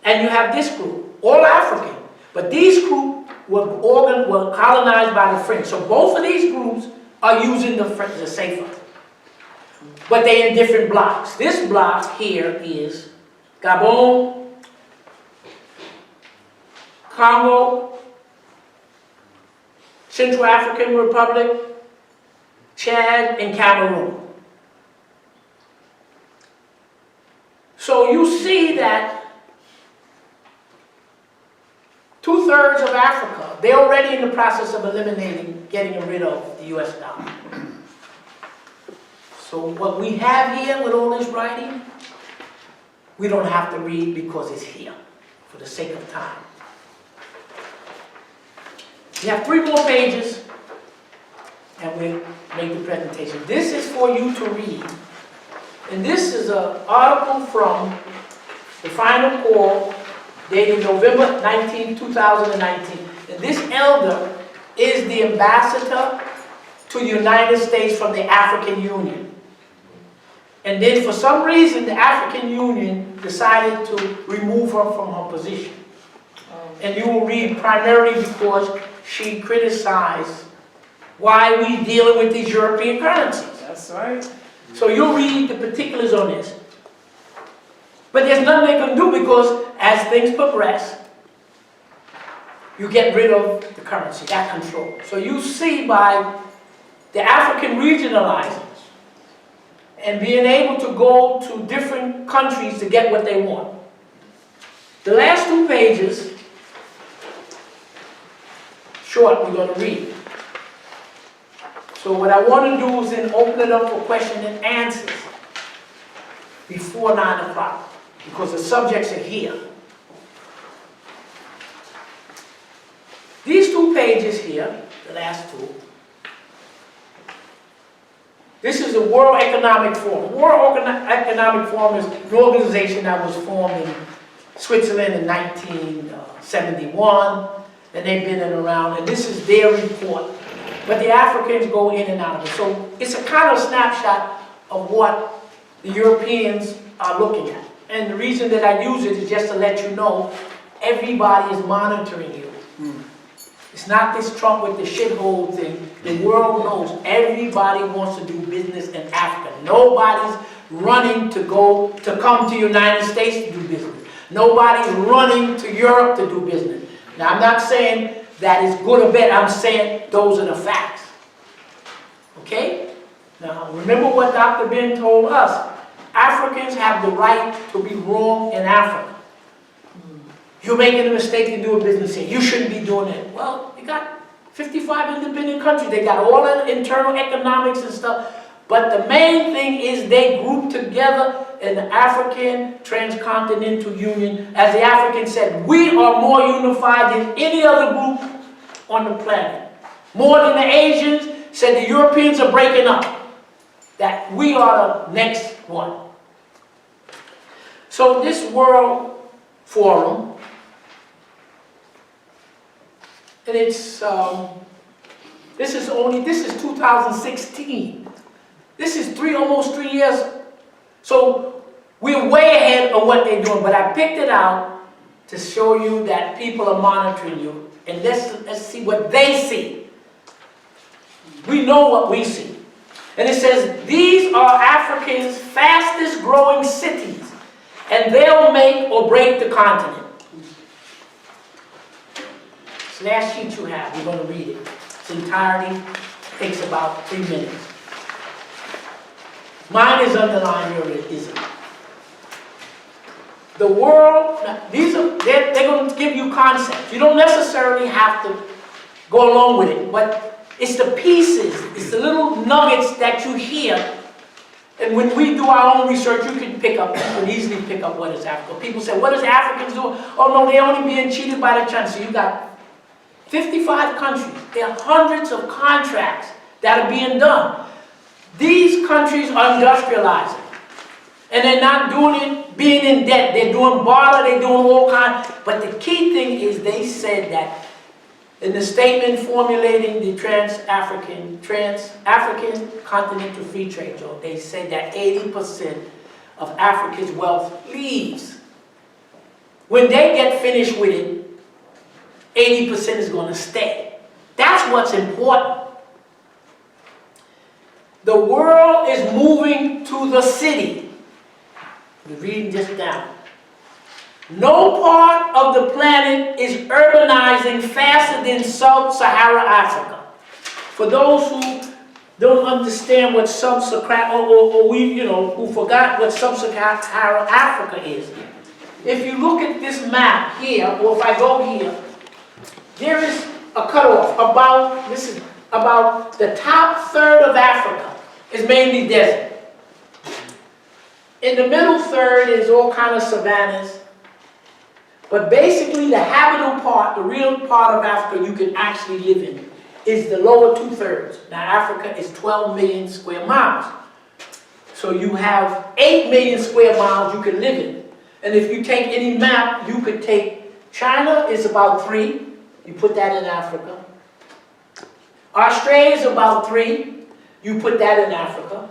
and you have this group, all African. But these groups were colonized by the French. So both of these groups are using the CFA. But they're in different blocks. This block here is Gabon, Congo, Central African Republic, Chad, and Cameroon. So you see that 2/3 of Africa, they're already in the process of eliminating, getting rid of the US dollar. So what we have here with all this writing, we don't have to read because it's here, for the sake of time. We have 3 more pages, and we'll make the presentation. This is for you to read. And this is an article from the Final Call, dated November 19, 2019. And this elder is the ambassador to the United States from the African Union. And then for some reason, the African Union decided to remove her from her position. And you will read primarily because she criticized why we dealing with these European currencies. That's right. So you'll read the particulars on this. But there's nothing they can do because as things progress, you get rid of the currency, that control. So you see by the African regionalizing and being able to go to different countries to get what they want. The last 2 pages, short, we're going to read. So what I want to do is then open it up for question and answers before 9 o'clock, because the subjects are here. These 2 pages here, the last 2, this is the World Economic Forum. World Economic Forum is an organization that was formed in Switzerland in 1971, and they've been in around, and this is their report. But the Africans go in and out of it. So it's a kind of snapshot of what the Europeans are looking at. And the reason that I use it is just to let you know everybody is monitoring you. It's not this Trump with the shithole thing. The world knows everybody wants to do business in Africa. Nobody's running to come to the United States to do business. Nobody's running to Europe to do business. Now, I'm not saying that is good or bad. I'm saying those are the facts. Okay? Now, remember what Dr. Ben told us. Africans have the right to be wrong in Africa. You're making a mistake in doing business here. You shouldn't be doing it. Well, You got 55 independent countries. They got all the internal economics and stuff. But the main thing is they group together in the African Transcontinental Union. As the Africans said, we are more unified than any other group on the planet. More than the Asians, said the Europeans are breaking up. That we are the next one. So this World Forum, and it's, this is 2016. This is almost 3 years. So we're way ahead of what they're doing, but I picked it out to show you that people are monitoring you, and let's see what they see. We know what we see. And it says, these are Africa's fastest growing cities, and they'll make or break the continent. This last sheet you have, we're going to read it. Its entirety takes about 3 minutes. Mine is underlined here, it isn't. The world, they're going to give you concepts. You don't necessarily have to go along with it, but it's the pieces, it's the little nuggets that you hear. And when we do our own research, you can easily pick up what is Africa. People say, what is Africans doing? Oh no, they're only being cheated by the Chinese. So you got 55 countries. There are hundreds of contracts that are being done. These countries are industrializing. And they're not doing it being in debt. They're doing barter, they're doing all kinds. But the key thing is they said that in the statement formulating the Trans-African Continental Free Trade Zone, they said that 80% of Africa's wealth leaves. When they get finished with it, 80% is going to stay. That's what's important. The world is moving to the city. We're reading this down. No part of the planet is urbanizing faster than sub-Saharan Africa. For those who don't understand what sub-Saharan, who forgot what sub-Saharan Africa is, if you look at this map here, or if I go here, there is a cutoff about the top third of Africa is mainly desert. In the middle third is all kind of savannas. But basically the habitable part, the real part of Africa you can actually live in, is the lower 2/3. Now Africa is 12 million square miles. So you have 8 million square miles you can live in. And if you take any map, you could take China is about 3. You put that in Africa. Australia is about 3. You put that in Africa.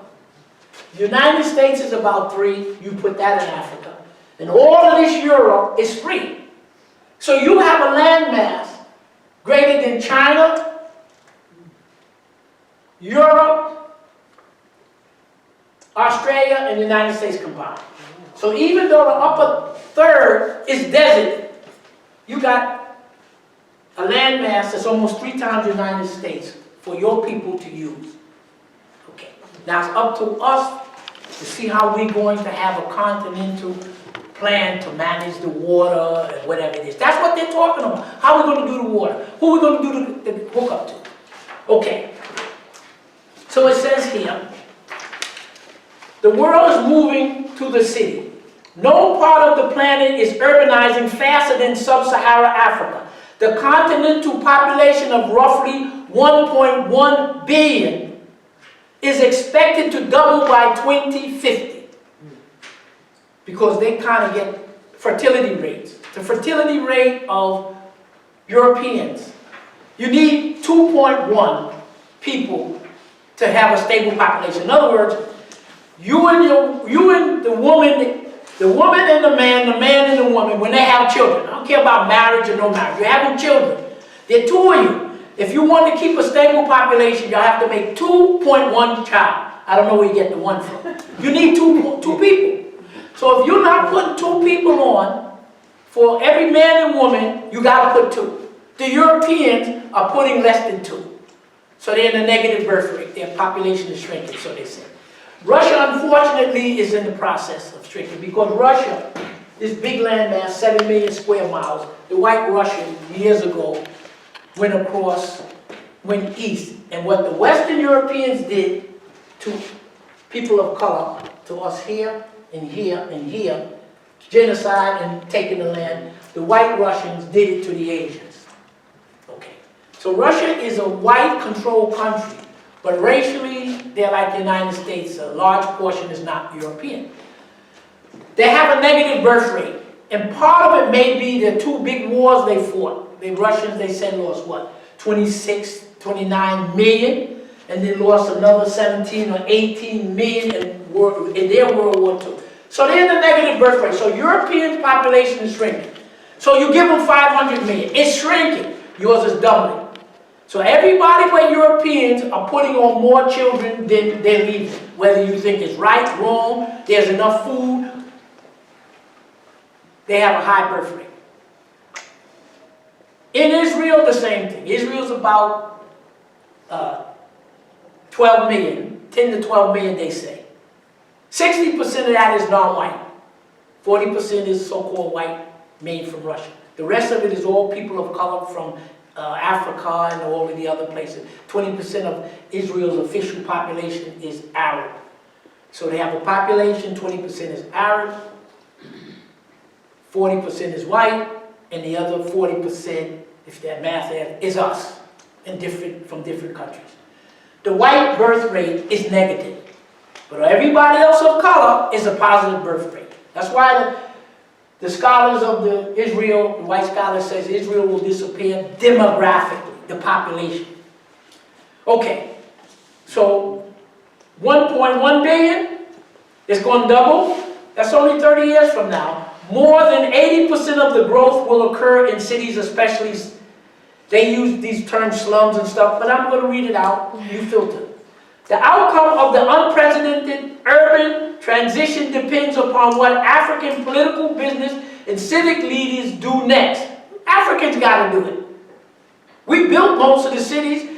The United States is about 3. You put that in Africa. And all of this Europe is free. So you have a landmass greater than China, Europe, Australia, and the United States combined. So even though the upper third is desert, you got a landmass that's almost 3 times the United States for your people to use. Okay. Now it's up to us to see how we're going to have a continental plan to manage the water and whatever it is. That's what they're talking about. How are we going to do the water? Who are we going to do the hookup to? Okay. So it says here, the world is moving to the city. No part of the planet is urbanizing faster than sub-Saharan Africa. The continental population of roughly 1.1 billion is expected to double by 2050. Because they kind of get fertility rates. The fertility rate of Europeans. You need 2.1 people to have a stable population. In other words, you and the woman and the man and the woman, when they have children, I don't care about marriage or no marriage, you're having children. There are 2 of you. If you want to keep a stable population, you have to make 2.1 child. I don't know where you get the 1 from. You need two people. So if you're not putting 2 people on, for every man and woman, you got to put 2. The Europeans are putting less than 2. So they're in a negative birth rate. Their population is shrinking, so they say. Russia, unfortunately, is in the process of shrinking because Russia, this big landmass, 7 million square miles, the White Russian, years ago, went east. And what the Western Europeans did to people of color, to us here, and here, and here, genocide and taking the land, the white Russians did it to the Asians. Okay. So Russia is a white-controlled country, but racially, they're like the United States. A large portion is not European. They have a negative birth rate. And part of it may be the two big wars they fought. The Russians, they said, lost what? 26, 29 million. And they lost another 17 or 18 million in their World War II. So they're in the negative birth rate. So European population is shrinking. So you give them 500 million. It's shrinking. Yours is doubling. So everybody but Europeans are putting on more children than they're leaving. Whether you think it's right, wrong, there's enough food. They have a high birth rate. In Israel, the same thing. Israel's about 12 million, 10 to 12 million, they say. 60% of that is non-white. 40% is so-called white, made from Russia. The rest of it is all people of color from Africa and all of the other places. 20% of Israel's official population is Arab. So they have a population, 20% is Arab, 40% is white, and the other 40%, if that math is us, and from different countries. The white birth rate is negative, but everybody else of color is a positive birth rate. That's why the scholars of the white scholars says Israel will disappear demographically, the population. Okay, so 1.1 billion is going to double. That's only 30 years from now. More than 80% of the growth will occur in cities, especially, they use these terms slums and stuff, but I'm going to read it out, you filter. The outcome of the unprecedented urban transition depends upon what African political, business, and civic leaders do next. Africans got to do it. We built most of the cities.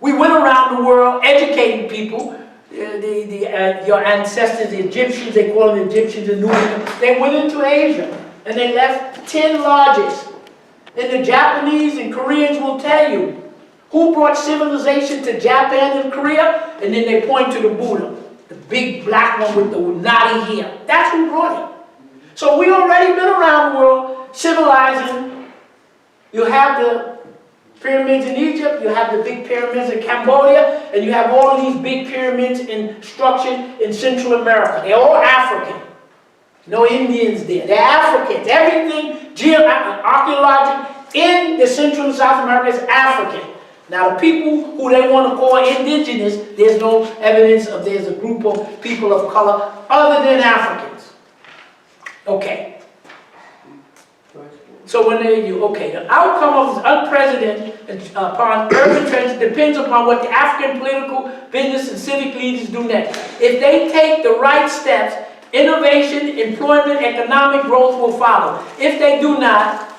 We went around the world educating people. Your ancestors, the Egyptians, they call them Egyptians in New England, they went into Asia and they left 10 lodges. And the Japanese and Koreans will tell you who brought civilization to Japan and Korea, and then they point to the Buddha, the big black one with the Nadi here. That's who brought it. So we already been around the world civilizing. You have the pyramids in Egypt, you have the big pyramids in Cambodia, and you have all of these big pyramids in structure in Central America. They're all African. No Indians there. They're Africans. Everything archaeological in the Central and South America is African. Now the people who they want to call indigenous, there's no evidence of there's a group of people of color other than Africans. Okay. So when the outcome of this unprecedented upon urban trends depends upon what the African political, business, and civic leaders do next. If they take the right steps, innovation, employment, economic growth will follow. If they do not,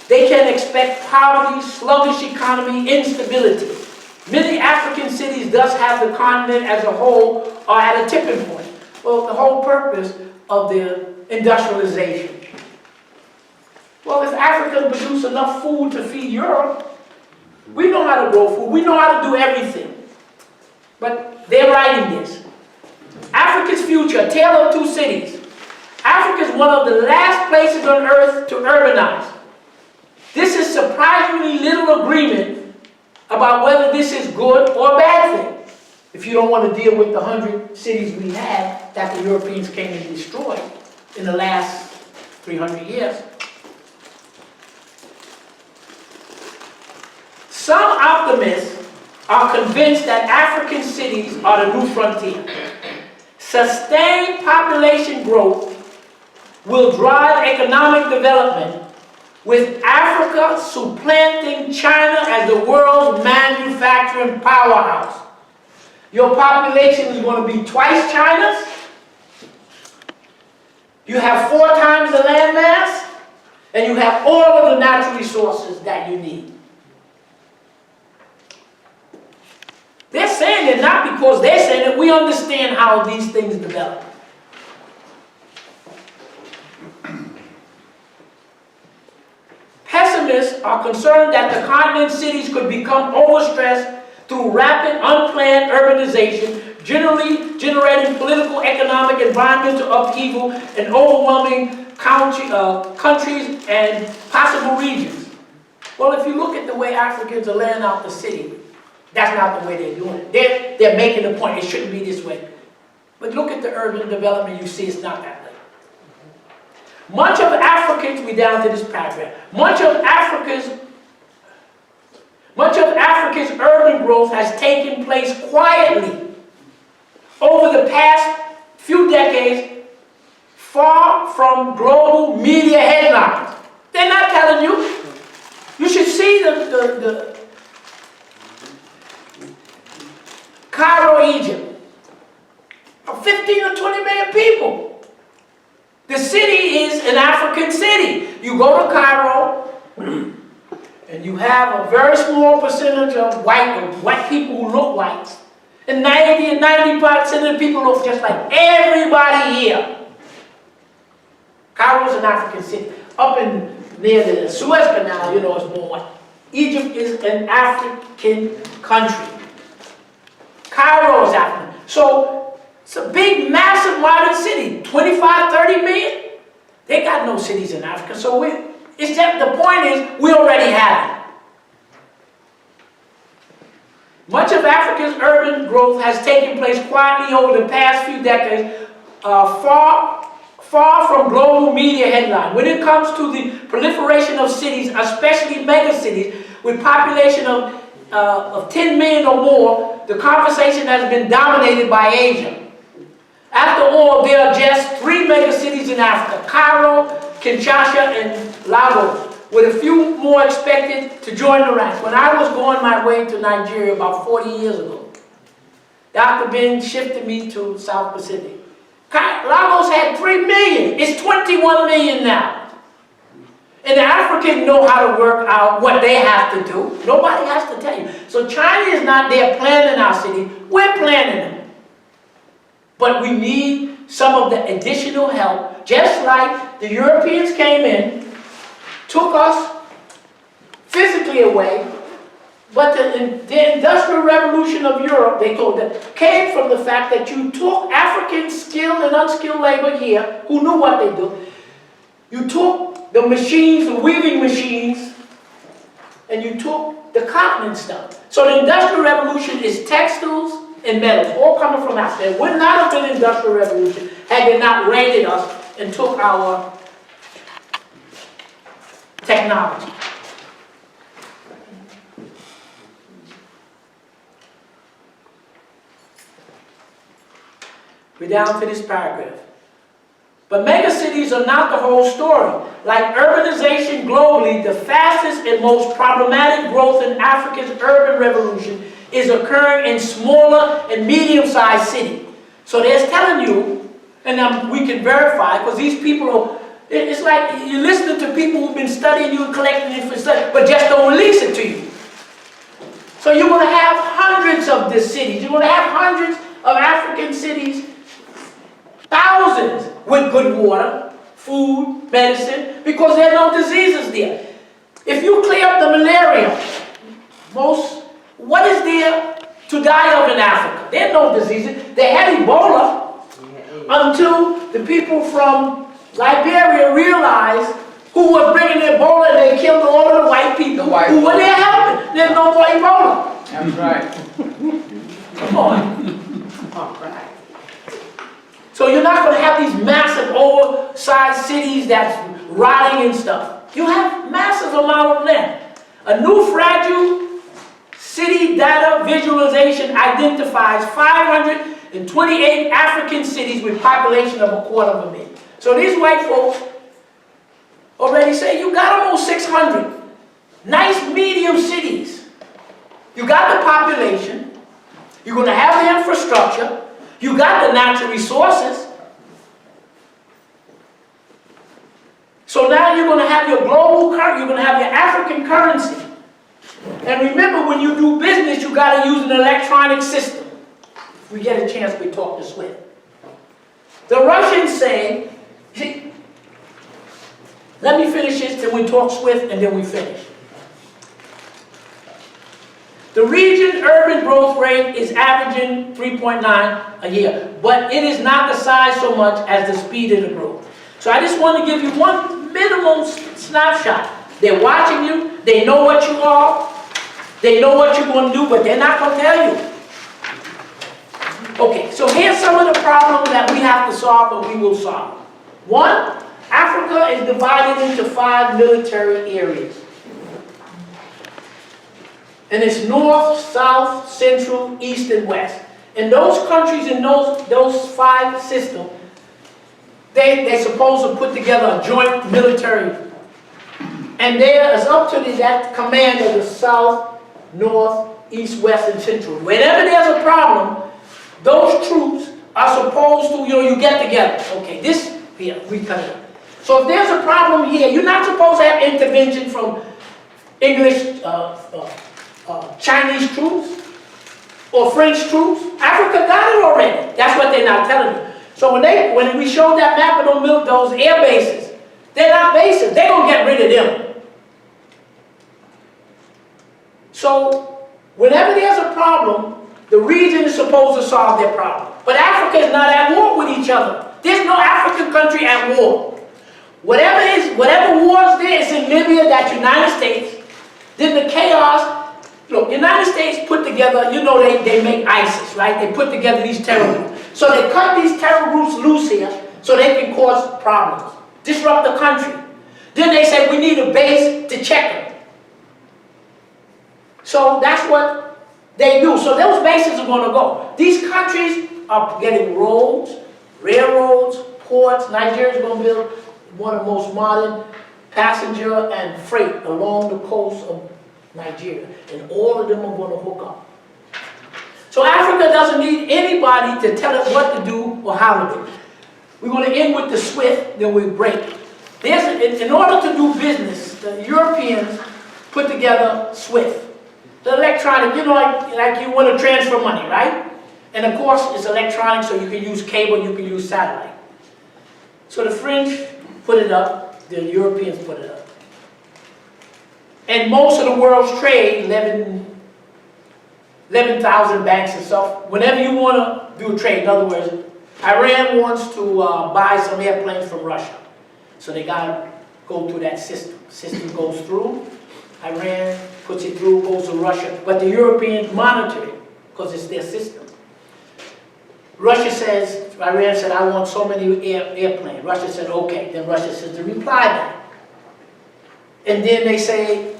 they can expect poverty, sluggish economy, instability. Many African cities thus have the continent as a whole are at a tipping point. Well, the whole purpose of the industrialization. Well, if Africa produces enough food to feed Europe, we know how to grow food, we know how to do everything. But they're writing this. Africa's future, a tale of two cities. Africa is one of the last places on earth to urbanize. This is surprisingly little agreement about whether this is good or a bad thing. If you don't want to deal with the 100 cities we have that the Europeans came and destroyed in the last 300 years. Some optimists are convinced that African cities are the new frontier. Sustained population growth will drive economic development, with Africa supplanting China as the world's manufacturing powerhouse. Your population is going to be twice China's. You have 4 times the land mass, and you have all of the natural resources that you need. They're saying it not because they're saying it, we understand how these things develop. Pessimists are are concerned that the continent's cities could become overstressed through rapid, unplanned urbanization, generally generating political, economic, environmental upheaval and overwhelming countries and possible regions. Well, if you look at the way Africans are laying out the city, that's not the way they're doing it. They're making the point, it shouldn't be this way. But look at the urban development, you see it's not that way. Much of Africans, we're down to this paragraph, much of Africa's urban growth has taken place quietly over the past few decades, far from global media headlines. They're not telling you. You should see the Cairo, Egypt, 15 or 20 million people. The city is an African city. You go to Cairo, and you have a very small percentage of white people who look white. And 90% of the people look just like everybody here. Cairo is an African city. Up in near the Suez Canal, you know, it's more white. Egypt is an African country. Cairo is African. So it's a big, massive modern city. 25, 30 million. They got no cities in Africa. So it's just, the point is, we already have it. Much of Africa's urban growth has taken place quietly over the past few decades, far from global media headlines. When it comes to the proliferation of cities, especially megacities, with population of 10 million or more, the conversation has been dominated by Asia. After all, there are just 3 megacities in Africa: Cairo, Kinshasa, and Lagos, with a few more expected to join the ranks. When I was going my way to Nigeria about 40 years ago, Dr. Ben shifted me to South Pacific. Lagos had 3 million. It's 21 million now. And the Africans know how to work out what they have to do. Nobody has to tell you. So China is not there planning our city. We're planning them. But we need some of the additional help, just like the Europeans came in, took us physically away, but the Industrial Revolution of Europe, they told them, came from the fact that you took African skilled and unskilled labor here, who knew what they do. You took the machines, the weaving machines, and you took the cotton and stuff. So the Industrial Revolution is textiles and metals, all coming from Africa. It would not have been an Industrial Revolution had they not raided us and took our technology. We're down to this paragraph. But megacities are not the whole story. Like urbanization globally, the fastest and most problematic growth in Africa's urban revolution is occurring in smaller and medium-sized cities. So they're telling you, and we can verify, because these people, it's like you're listening to people who've been studying you and collecting it for study, but just don't release it to you. So you're going to have hundreds of these cities. You're going to have hundreds of African cities, thousands with good water, food, medicine, because there are no diseases there. If you clear up the malaria, what is there to die of in Africa? There are no diseases. They had Ebola until the people from Liberia realized who was bringing Ebola, and they killed all of the white people who were there helping. There's no more Ebola. That's right. Come on. All right. So you're not going to have these massive oversized cities that's rotting and stuff. You have massive amount of land. A new fragile city data visualization identifies 528 African cities with population of 250,000. So these white folks already say you got almost 600 nice medium cities. You got the population, you're going to have the infrastructure, you got the natural resources. So now you're going to have your global currency, you're going to have your African currency. And remember, when you do business, you got to use an electronic system. If we get a chance, we talk to SWIFT. The Russians say, see, let me finish this, then we talk SWIFT, and then we finish. The region urban growth rate is averaging 3.9 a year, but it is not the size so much as the speed of the growth. So I just want to give you one minimum snapshot. They're watching you, they know what you are, they know what you're going to do, but they're not going to tell you. Okay, so here's some of the problems that we have to solve and we will solve. One, Africa is divided into 5 military areas. And it's north, south, central, east, and west. And those countries in those 5 systems, they're supposed to put together a joint military. And there is up to that command of the south, north, east, west, and central. Whenever there's a problem, those troops are supposed to, you get together. Okay, this here, we cut it up. So if there's a problem here, you're not supposed to have intervention from English, Chinese troops or French troops. Africa got it already. That's what they're not telling you. So when we showed that map of those air bases, they're not bases. They're going to get rid of them. So whenever there's a problem, the region is supposed to solve their problem. But Africa is not at war with each other. There's no African country at war. Whatever wars there is in Libya, that's United States. Then the chaos. Look, United States put together, they make ISIS, right? They put together these terror groups. So they cut these terror groups loose here so they can cause problems, disrupt the country. Then they say we need a base to check them. So that's what they do. So those bases are going to go. These countries are getting roads, railroads, ports. Nigeria is going to build one of the most modern passenger and freight along the coast of Nigeria, and all of them are going to hook up. So Africa doesn't need anybody to tell it what to do or how to do. We're going to end with the SWIFT, then we break. In order to do business, the Europeans put together SWIFT. The electronic, like you want to transfer money, right? And of course, it's electronic, so you can use cable, you can use satellite. So the French put it up, the Europeans put it up. And most of the world's trade, 11,000 banks and stuff, whenever you want to do a trade, in other words, Iran wants to buy some airplanes from Russia. So they got to go through that system. System goes through, Iran puts it through, goes to Russia, but the Europeans monitor it because it's their system. Iran said, I want so many airplanes. Russia said, okay. Then Russia says to reply back. And then they say,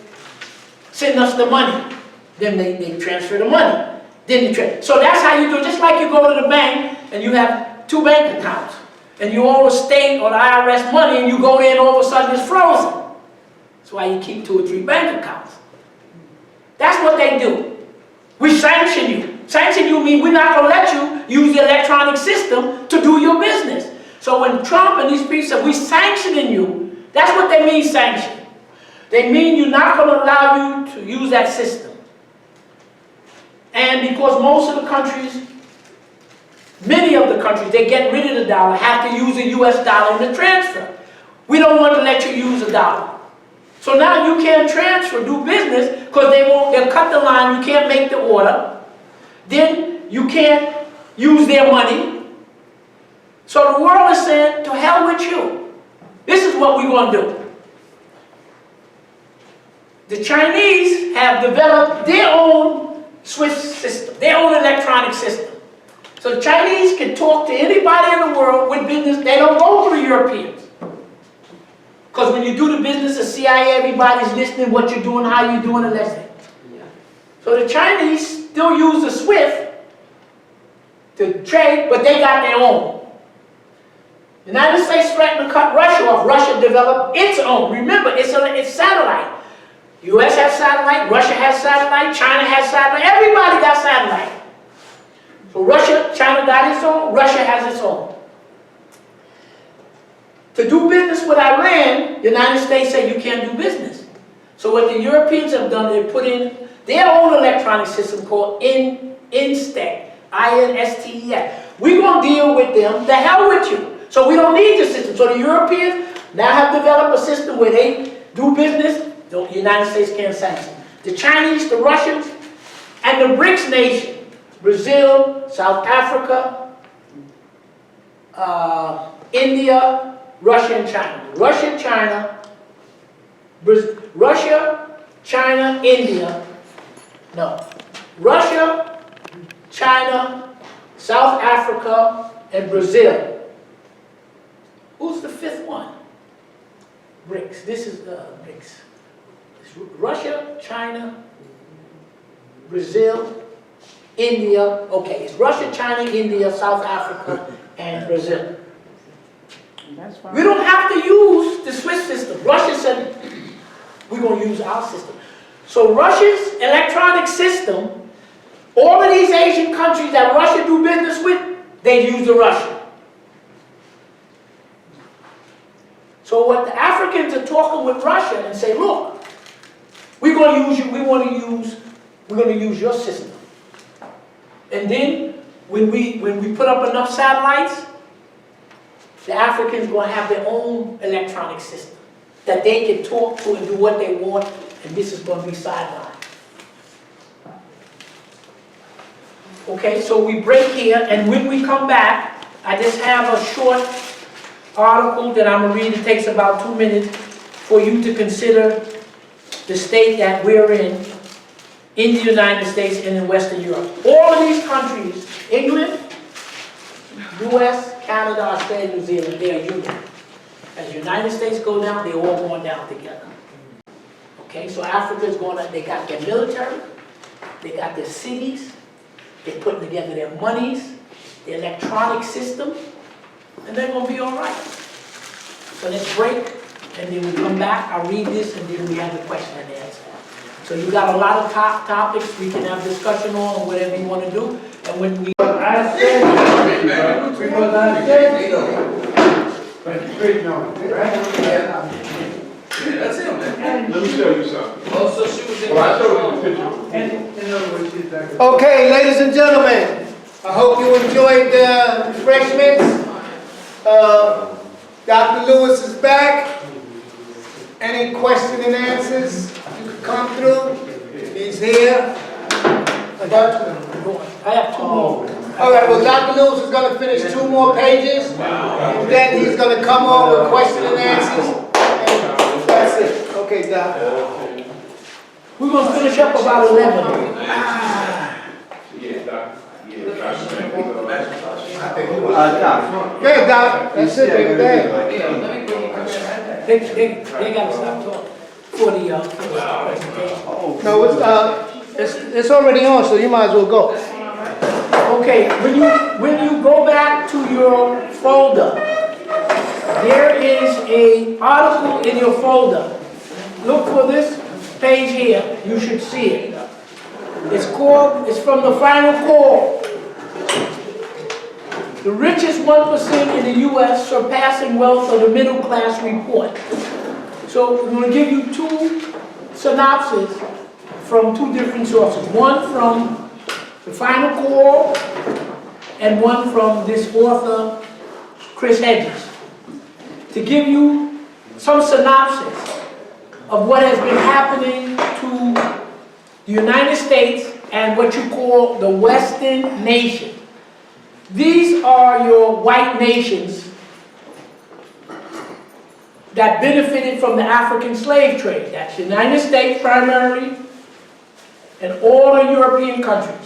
send us the money. Then they transfer the money. So that's how you do it. Just like you go to the bank and you have 2 bank accounts. And you owe a state or the IRS money and you go there and all of a sudden it's frozen. That's why you keep 2 or 3 bank accounts. That's what they do. We sanction you. Sanction you means we're not going to let you use the electronic system to do your business. So when Trump and these people say, we're sanctioning you, that's what they mean, sanction. They mean you're not going to allow you to use that system. And because most of the countries, many of the countries, they get rid of the dollar, have to use the US dollar in the transfer. We don't want to let you use a dollar. So now you can't transfer, do business, because they'll cut the line, you can't make the order. Then you can't use their money. So the world is saying, to hell with you. This is what we're going to do. The Chinese have developed their own SWIFT system, their own electronic system. So the Chinese can talk to anybody in the world with business. They don't go to the Europeans. Because when you do the business of CIA, everybody's listening what you're doing, how you're doing, and listening. So the Chinese still use the SWIFT to trade, but they got their own. The United States threatened to cut Russia off. Russia developed its own. Remember, it's satellite. US has satellite, Russia has satellite, China has satellite, everybody got satellite. So China got its own, Russia has its own. To do business with Iran, the United States said you can't do business. So what the Europeans have done, they put in their own electronic system called INSTEX, I-N-S-T-E-X. We're going to deal with them, the hell with you. So we don't need the system. So the Europeans now have developed a system where they do business. The United States can't sanction. The Chinese, the Russians, And the BRICS nation, Brazil, South Africa, India, Russia, and China. Russia, China, India. No. Russia, China, South Africa, and Brazil. Who's the fifth one? BRICS. This is BRICS. It's Russia, China, Brazil, India. Okay, it's Russia, China, India, South Africa, and Brazil. We don't have to use the Swiss system. Russia said, we're going to use our system. So Russia's electronic system, all of these Asian countries that Russia do business with, they use the Russian. So what the Africans are talking with Russia and say, look, we're going to use you, we're going to use your system. And then when we put up enough satellites, the Africans going to have their own electronic system that they can talk to and do what they want, and this is going to be sidelined. Okay, so we break here, and when we come back, I just have a short article that I'm going to read. It takes about 2 minutes for you to consider the state that we're in the United States and in Western Europe. All of these countries, England, US, Canada, Australia, New Zealand, they are union. As the United States go down, they're all going down together. Okay, so Africa's going to, they got their military, they got their cities, they're putting together their monies, their electronic system, and they're going to be all right. So let's break, and then we come back, I'll read this, and then we have the question and answer. So you got a lot of topics we can have discussion on, or whatever you want to do, and when we... That's him, man. Let me show you something. Also, she was in. Well, I showed you the picture. Okay, ladies and gentlemen, I hope you enjoyed the refreshments. Dr. Lewis is back. Any question and answers you can come through? He's here. I have two more. All right, well, Dr. Lewis is going to finish 2 more pages, and then he's going to come on with question and answers. And that's it. Okay, Doc. We're going to finish up about 11. Yeah, Doc. Yeah, Doc. That's it, baby. They got to stop talking for the presentation. No, it's already on, so you might as well go. Okay, when you go back to your folder, there is an article in your folder. Look for this page here. You should see it. It's from the Final Call. The richest 1% in the U.S. surpassing wealth of the middle class report. So I'm going to give you 2 synopses from 2 different sources. One from the Final Call and one from this author, Chris Hedges, to give you some synopsis of what has been happening to the United States and what you call the Western nation. These are your white nations that benefited from the African slave trade. That's the United States primarily and all the European countries.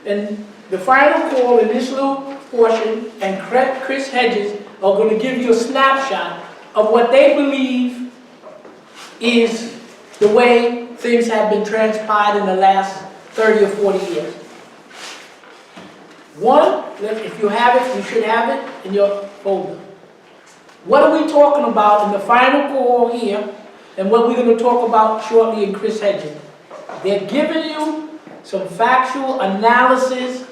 And the Final Call in this little portion and Chris Hedges are going to give you a snapshot of what they believe is the way things have been transpired in the last 30 or 40 years. One, if you have it, you should have it in your folder. What are we talking about in the Final Call here, and what we're going to talk about shortly in Chris Hedges? They're giving you some factual analysis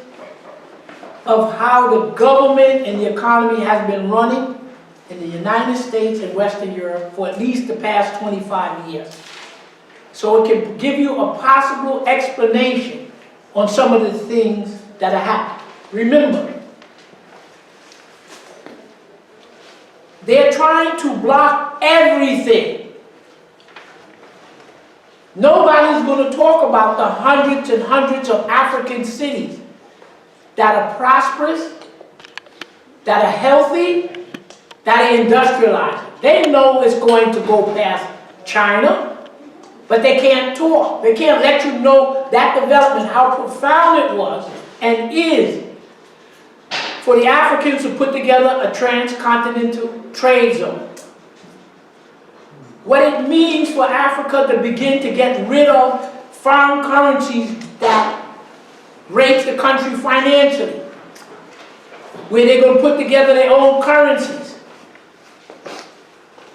of how the government and the economy has been running in the United States and Western Europe for at least the past 25 years. So it can give you a possible explanation on some of the things that are happening. Remember, they're trying to block everything Nobody's going to talk about the hundreds and hundreds of African cities that are prosperous, that are healthy, that are industrialized. They know it's going to go past China, but they can't talk. They can't let you know that development, how profound it was and is for the Africans to put together a transcontinental trade zone. What it means for Africa to begin to get rid of foreign currencies that rape the country financially, where they're going to put together their own currencies.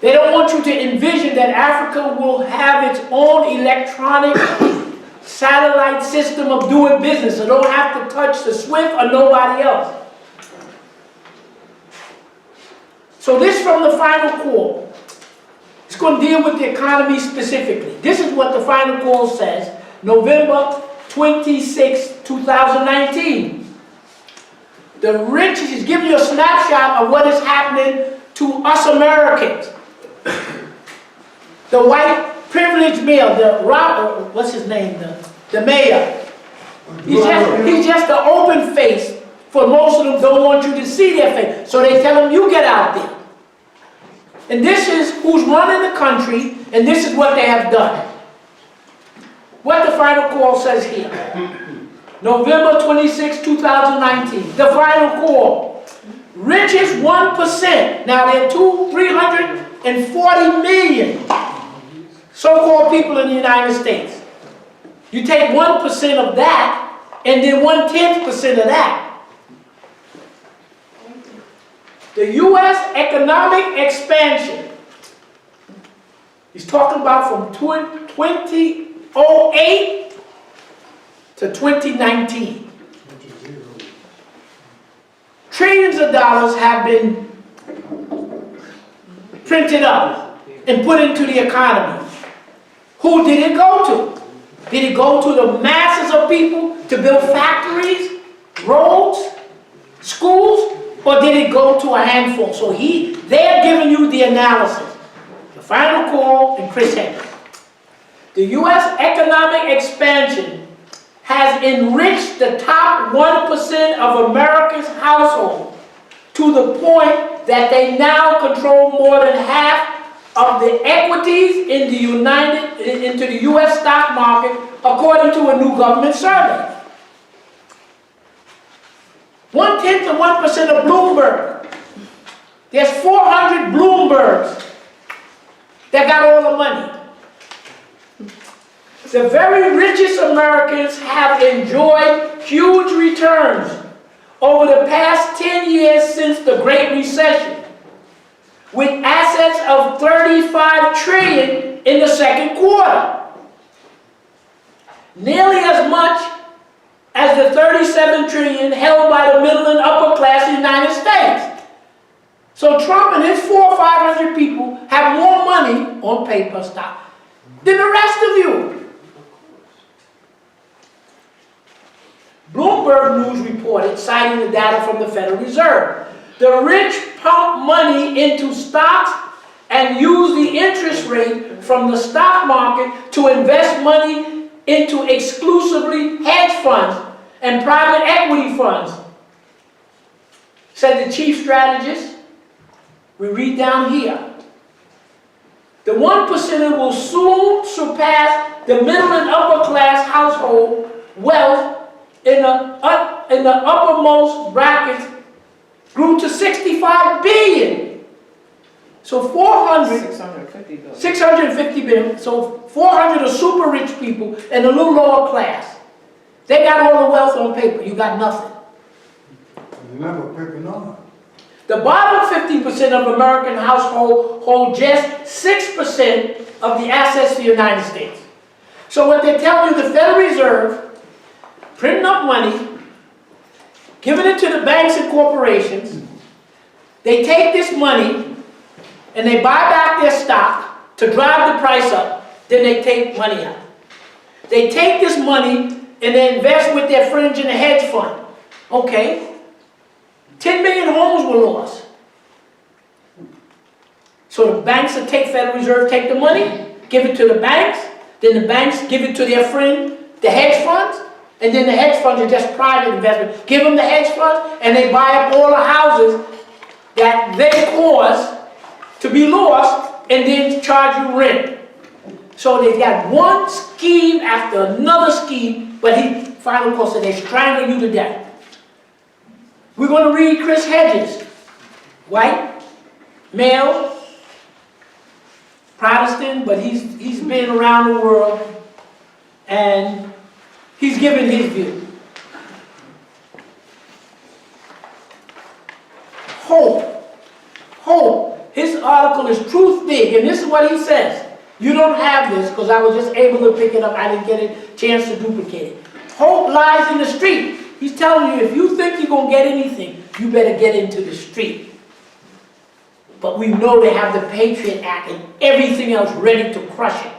They don't want you to envision that Africa will have its own electronic satellite system of doing business. So don't have to touch the SWIFT or nobody else. So this from the final call. It's going to deal with the economy specifically. This is what the final call says, November 26, 2019. The rich is giving you a snapshot of what is happening to us Americans. The white privileged male, what's his name, the mayor. He's just an open face. For most of them don't want you to see their face. So they tell them, you get out there. And this is who's running the country, and this is what they have done. What the final call says here. November 26, 2019. The final call. Richest 1%. Now there are 340 million so-called people in the United States. You take 1% of that, and then 1/10% of that. The U.S. economic expansion, he's talking about from 2008 to 2019. Trillions of dollars have been printed up and put into the economy. Who did it go to? Did it go to the masses of people to build factories, roads, schools? Or did it go to a handful? So they're giving you the analysis. The final call and Chris Henry. The U.S. economic expansion has enriched the top 1% of America's households to the point that they now control more than half of the equities in into the U.S. stock market, according to a new government survey. 1/10 of Bloomberg. There's 400 Bloombergs that got all the money. The very richest Americans have enjoyed huge returns over the past 10 years since the Great Recession, with assets of $35 trillion in the second quarter. Nearly as much as the $37 trillion held by the middle and upper class in the United States. So Trump and his 400 or 500 people have more money on paper stock than the rest of you. Bloomberg News reported, citing the data from the Federal Reserve, the rich pump money into stocks and use the interest rate from the stock market to invest money into exclusively hedge funds and private equity funds, said the chief strategist. We read down here. The 1% will soon surpass the middle and upper class household wealth in the uppermost brackets grew to $65 billion. So 650 billion. So 400 are super rich people and a little lower class. They got all the wealth on paper. You got nothing. Remember, picking on. The bottom 50% of American households hold just 6% of the assets of the United States. So what they tell you, the Federal Reserve, printing up money, giving it to the banks and corporations, they take this money and they buy back their stock to drive the price up, then they take money out. They take this money and they invest with their friends in a hedge fund. Okay. 10 million homes were lost. So the banks will take, Federal Reserve take the money, give it to the banks. Then the banks give it to their friend, the hedge funds, and then the hedge funds are just private investment. Give them the hedge funds, and they buy up all the houses that they cause to be lost, and then charge you rent. So they've got one scheme after another scheme, but he finally, of course, said they strangle you to death. We're going to read Chris Hedges, white, male, Protestant, but he's been around the world, and he's given his view. Hope. His article is Truth Big, and this is what he says. You don't have this because I was just able to pick it up. I didn't get a chance to duplicate it. Hope lies in the street. He's telling you, if you think you're going to get anything, you better get into the street. But we know they have the Patriot Act and everything else ready to crush it.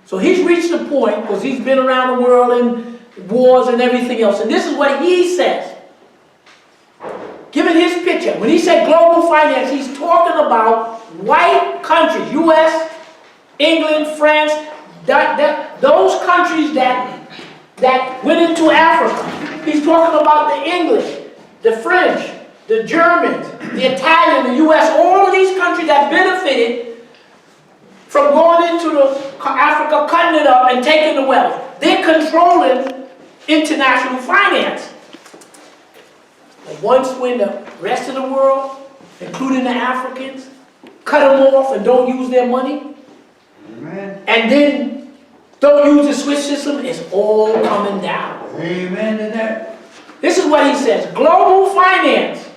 So he's reached the point, because he's been around the world in wars and everything else, and this is what he says. Given his picture, when he said global finance, he's talking about white countries, U.S., England, France, those countries that went into Africa. He's talking about the English, the French, the Germans, the Italian, the U.S., all of these countries that benefited from going into Africa, cutting it up, and taking the wealth. They're controlling international finance. But once when the rest of the world, including the Africans, cut them off and don't use their money, Amen. and then don't use the Swiss system, it's all coming down. Amen to that. This is what he says. Global finance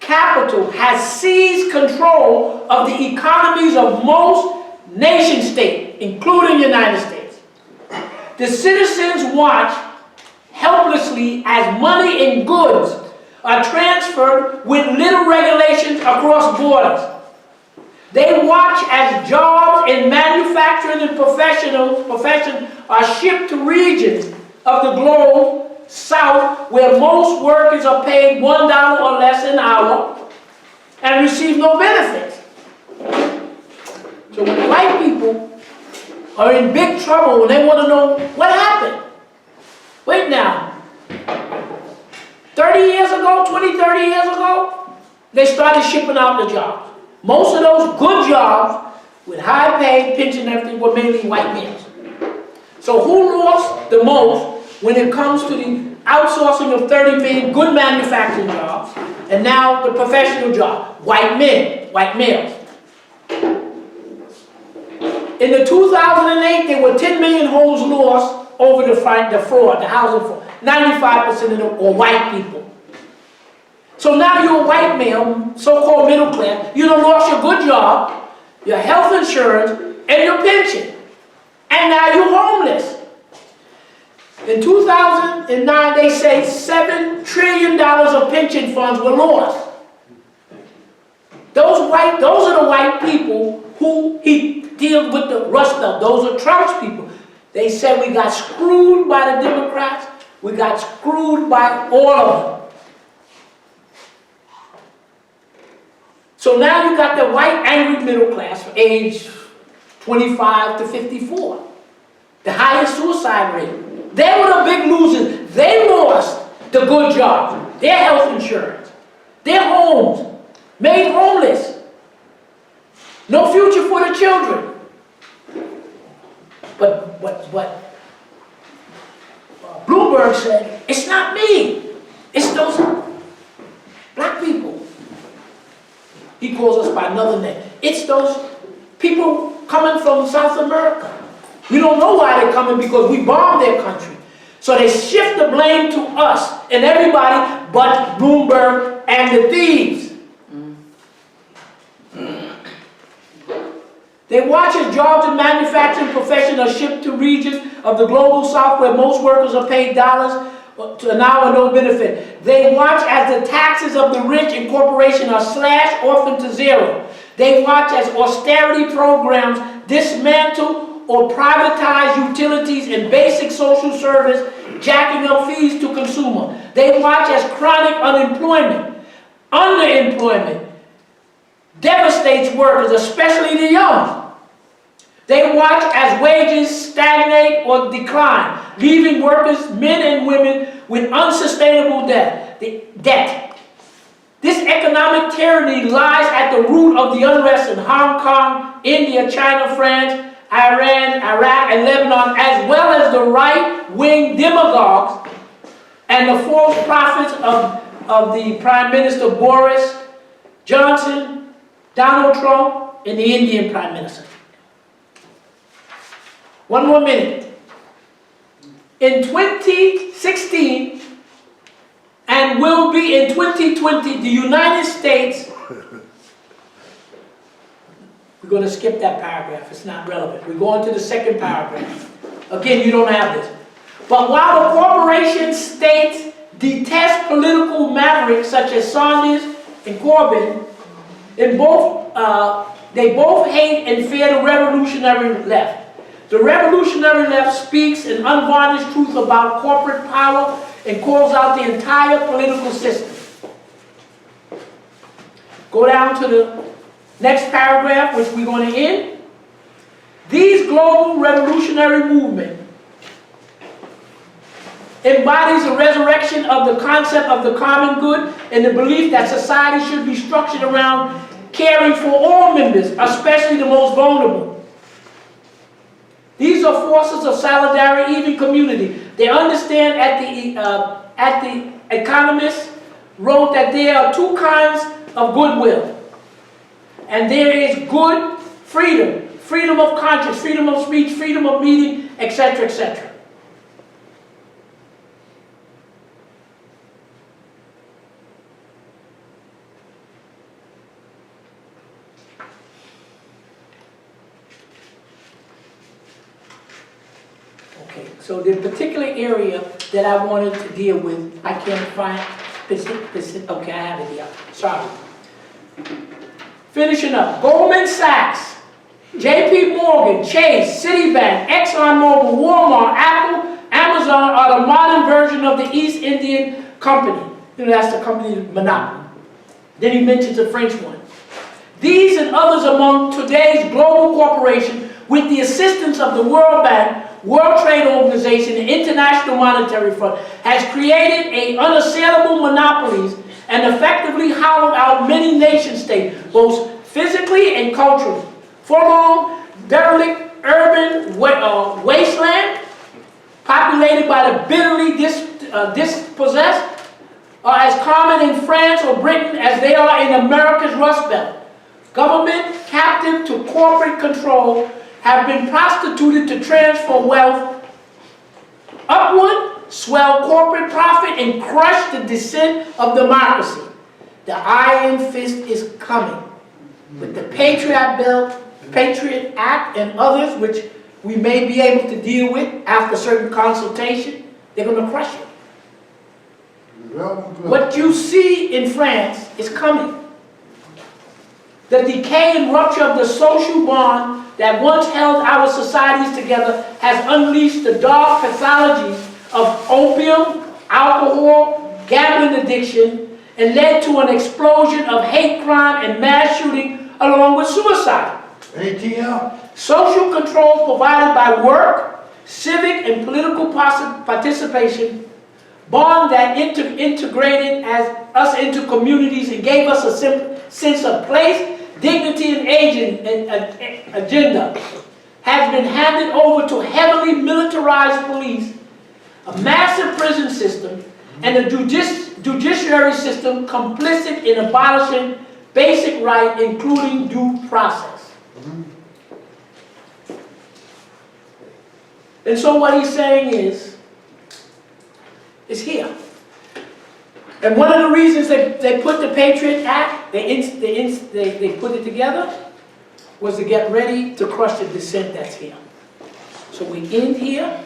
capital has seized control of the economies of most nation states, including the United States. The citizens watch helplessly as money and goods are transferred with little regulations across borders. They watch as jobs in manufacturing and profession are shipped to regions of the globe south where most workers are paid $1 or less an hour and receive no benefits. So when white people are in big trouble when they want to know what happened. Wait now, 30 years ago, 20, 30 years ago, they started shipping out the jobs. Most of those good jobs with high pay, pension, and everything were mainly white males. So who lost the most when it comes to the outsourcing of 30 million good manufacturing jobs, and now the professional job? White men, white males. In the 2008, there were 10 million homes lost over the fraud, the housing fraud. 95% of them are white people. So now you're a white male, so-called middle class, you done lost your good job, your health insurance, and your pension. And now you're homeless. In 2009, they say $7 trillion of pension funds were lost. Those are the white people who he deals with the Rust Belt. Those are Trump's people. They said we got screwed by the Democrats. We got screwed by all of them. So now you got the white angry middle class from age 25 to 54. The highest suicide rate. They were the big losers. They lost the good jobs, their health insurance, their homes, made homeless. No future for the children. But Bloomberg said, it's not me. It's those black people. He calls us by another name. It's those people coming from South America. We don't know why they're coming because we bombed their country. So they shift the blame to us and everybody but Bloomberg and the thieves. They watch as jobs in manufacturing profession are shipped to regions of the global south where most workers are paid dollars to an hour, no benefit. They watch as the taxes of the rich and corporations are slashed often to zero. They watch as austerity programs dismantle or privatize utilities and basic social service, jacking up fees to consumer. They watch as chronic unemployment, underemployment, devastates workers, especially the young. They watch as wages stagnate or decline, leaving workers, men and women, with unsustainable debt. This economic tyranny lies at the root of the unrest in Hong Kong, India, China, France, Iran, Iraq, and Lebanon, as well as the right-wing demagogues and the false prophets of the Prime Minister Boris Johnson, Donald Trump, and the Indian Prime Minister. One more minute. In 2016, and will be in 2020, the United States, we're going to skip that paragraph, it's not relevant. We go on to the second paragraph. Again, you don't have this. But while the corporation states detest political mavericks such as Sanders and Corbyn, they both hate and fear the revolutionary left. The revolutionary left speaks an unvarnished truth about corporate power and calls out the entire political system. Go down to the next paragraph, which we're going to end. These global revolutionary movement embodies a resurrection of the concept of the common good and the belief that society should be structured around caring for all members, especially the most vulnerable. These are forces of solidarity, even community. They understand at the Economist wrote that there are two kinds of goodwill. And there is good freedom, freedom of conscience, freedom of speech, freedom of meeting, etc., etc. So the particular area that I wanted to deal with, I can't find, okay, I have it here, sorry. Finishing up, Goldman Sachs, JP Morgan, Chase, Citibank, ExxonMobil, Walmart, Apple, Amazon are the modern version of the East Indian Company. You know, that's the company monopoly. Then he mentions a French one. These and others among today's global corporations, with the assistance of the World Bank, World Trade Organization, and International Monetary Fund, has created an unassailable monopolies and effectively hollowed out many nation states, both physically and culturally. Forlorn, derelict, urban wasteland, populated by the bitterly dispossessed, are as common in France or Britain as they are in America's Rust Belt. Government, captive to corporate control, have been prostituted to transfer wealth upward, swell corporate profit, and crush the descent of democracy. The Iron Fist is coming. With the Patriot Bill, Patriot Act, and others, which we may be able to deal with after certain consultation, they're going to crush it. What you see in France is coming. The decay and rupture of the social bond that once held our societies together has unleashed the dark pathologies of opium, alcohol, gambling addiction, and led to an explosion of hate crime and mass shooting along with suicide. ATL? Social control provided by work, civic and political participation, bond that integrated us into communities and gave us a sense of place, dignity, and agenda, has been handed over to heavily militarized police, a massive prison system, and a judiciary system complicit in abolishing basic rights, including due process. And so what he's saying is here. And one of the reasons they put the Patriot Act, they put it together, was to get ready to crush the dissent that's here. So we end here,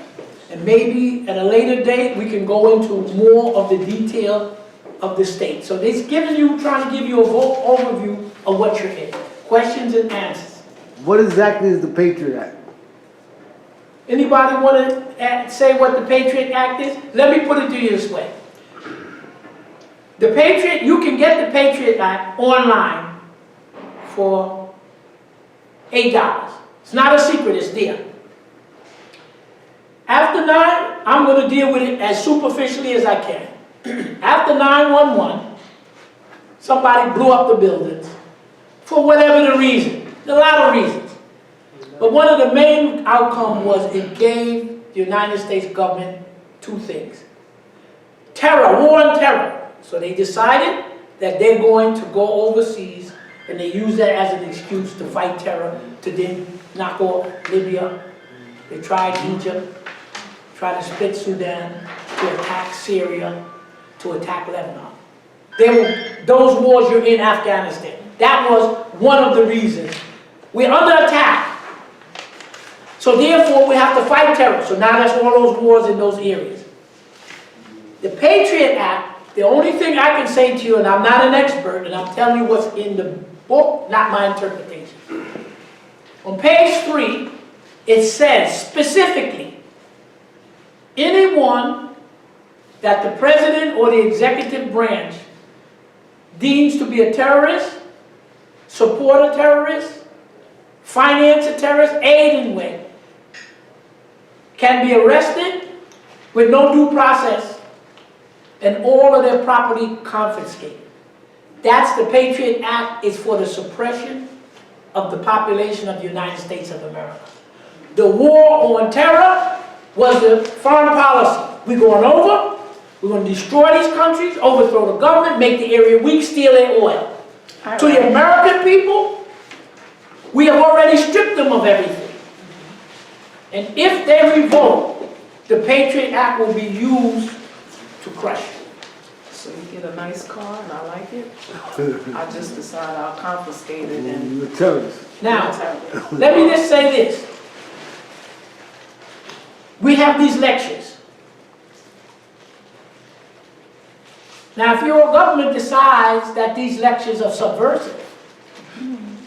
and maybe at a later date we can go into more of the detail of the state. So it's trying to give you an overview of what you're in. Questions and answers. What exactly is the Patriot Act? Anybody want to say what the Patriot Act is? Let me put it to you this way. You can get the Patriot Act online for $8. It's not a secret, it's there. After 9, I'm going to deal with it as superficially as I can. After 9/11, somebody blew up the buildings for whatever the reason. A lot of reasons. But one of the main outcomes was it gave the United States government two things. Terror, war on terror. So they decided that they're going to go overseas, and they use that as an excuse to fight terror, to then knock off Libya. They tried Egypt, tried to split Sudan, to attack Syria, to attack Lebanon. Those wars you're in Afghanistan. That was one of the reasons. We're under attack. So therefore we have to fight terror. So now that's all those wars in those areas. The Patriot Act, the only thing I can say to you, and I'm not an expert, and I'm telling you what's in the book, not my interpretation. On page 3, it says specifically, anyone that the president or the executive branch deems to be a terrorist, support a terrorist, finance a terrorist, aid in way, can be arrested with no due process and all of their property confiscated. That's the Patriot Act, is for the suppression of the population of the United States of America. The war on terror was the foreign policy. We're going over, we're going to destroy these countries, overthrow the government, make the area weak, steal their oil. To the American people, we have already stripped them of everything. And if they revolt, the Patriot Act will be used to crush it. So you get a nice car and I like it, I just decide I'll confiscate it and You're a terrorist. Now, let me just say this. We have these lectures. Now, if your government decides that these lectures are subversive,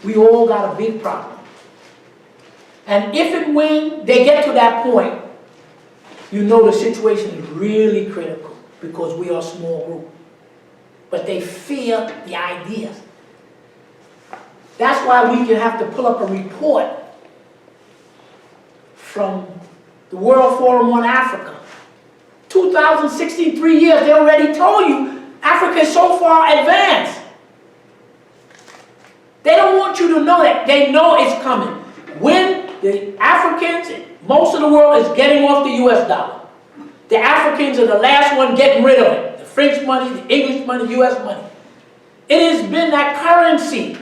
we all got a big problem. And if and when they get to that point, you know the situation is really critical, because we are a small group. But they fear the ideas. That's why we can have to pull up a report from the World Forum on Africa. 2016, 3 years, they already told you Africa is so far advanced. They don't want you to know that. They know it's coming. When the Africans, most of the world is getting off the US dollar. The Africans are the last one getting rid of it. The French money, the English money, US money. It has been that currency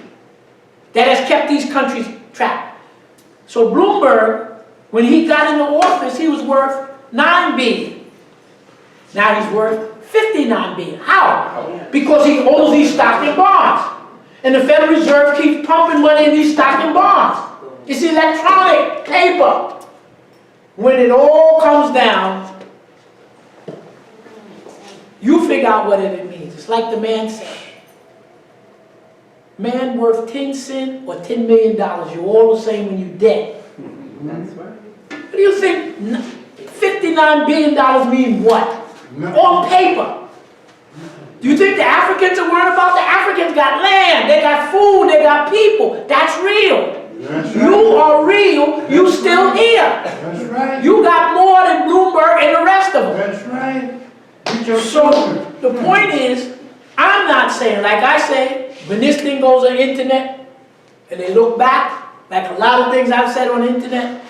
that has kept these countries trapped. So Bloomberg, when he got into office, he was worth $9 billion. Now he's worth $59 billion. How? Because he owns these stock and bonds. And the Federal Reserve keeps pumping money in these stock and bonds. It's electronic paper. When it all comes down, you figure out what it means. It's like the man said. Man worth 10 cents or $10 million, you're all the same when you're dead. that's right. What do you think $59 billion mean what? On paper. Do you think the Africans are worried about? The Africans got land, they got food, they got people. That's real. That's You right. are real, you still here. That's right. You got more than Bloomberg and the rest of them. That's right. Get your So children. the point is, I'm not saying, like I say, when this thing goes on the internet, and they look back, like a lot of things I've said on the internet,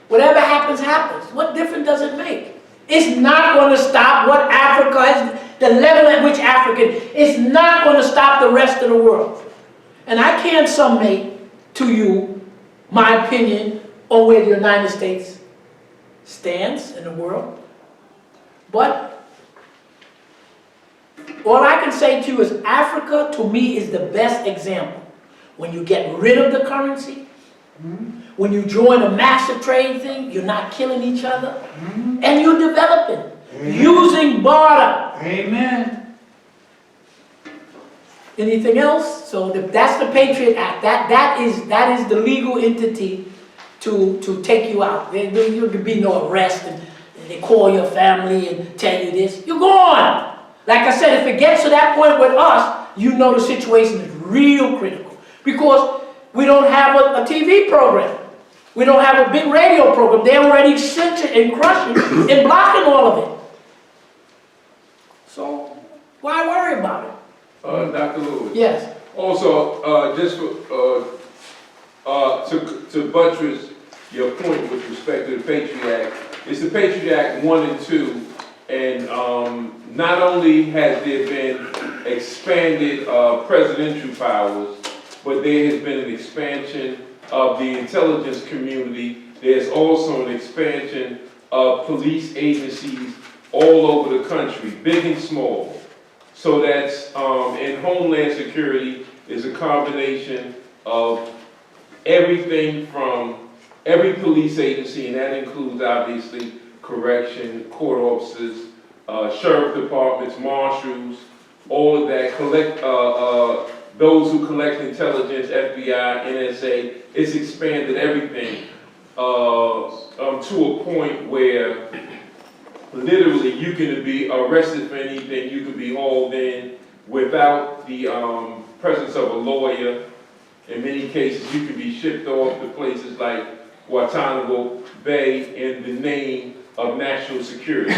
whatever happens, happens. What difference does it make? It's not going to stop what Africa has, the level at which African, it's not going to stop the rest of the world. And I can't summate to you my opinion on where the United States stands in the world. But all I can say to you is Africa, to me, is the best example. When you get rid of the currency, when you join a master trade thing, you're not killing each other, and you're developing, using barter. Amen. Anything else? So that's the Patriot Act. That is the legal entity to take you out. There could be no arrest, and they call your family and tell you this. You're gone. Like I said, if it gets to that point with us, you know the situation is real critical. Because we don't have a TV program. We don't have a big radio program. They're already censoring and crushing and blocking all of it. So why worry about it? Dr. Lewis. Yes. Also, just to buttress your point with respect to the Patriot Act, it's the Patriot Act 1 and 2, and not only has there been expanded presidential powers, but there has been an expansion of the intelligence community. There's also an expansion of police agencies all over the country, big and small. So that's, in Homeland Security is a combination of everything from every police agency, and that includes obviously correction, court officers, sheriff departments, marshals, all of that, those who collect intelligence, FBI, NSA. It's expanded everything to a point where literally you can be arrested for anything, you can be hauled in without the presence of a lawyer. In many cases, you can be shipped off to places like Guantanamo Bay in the name of national security.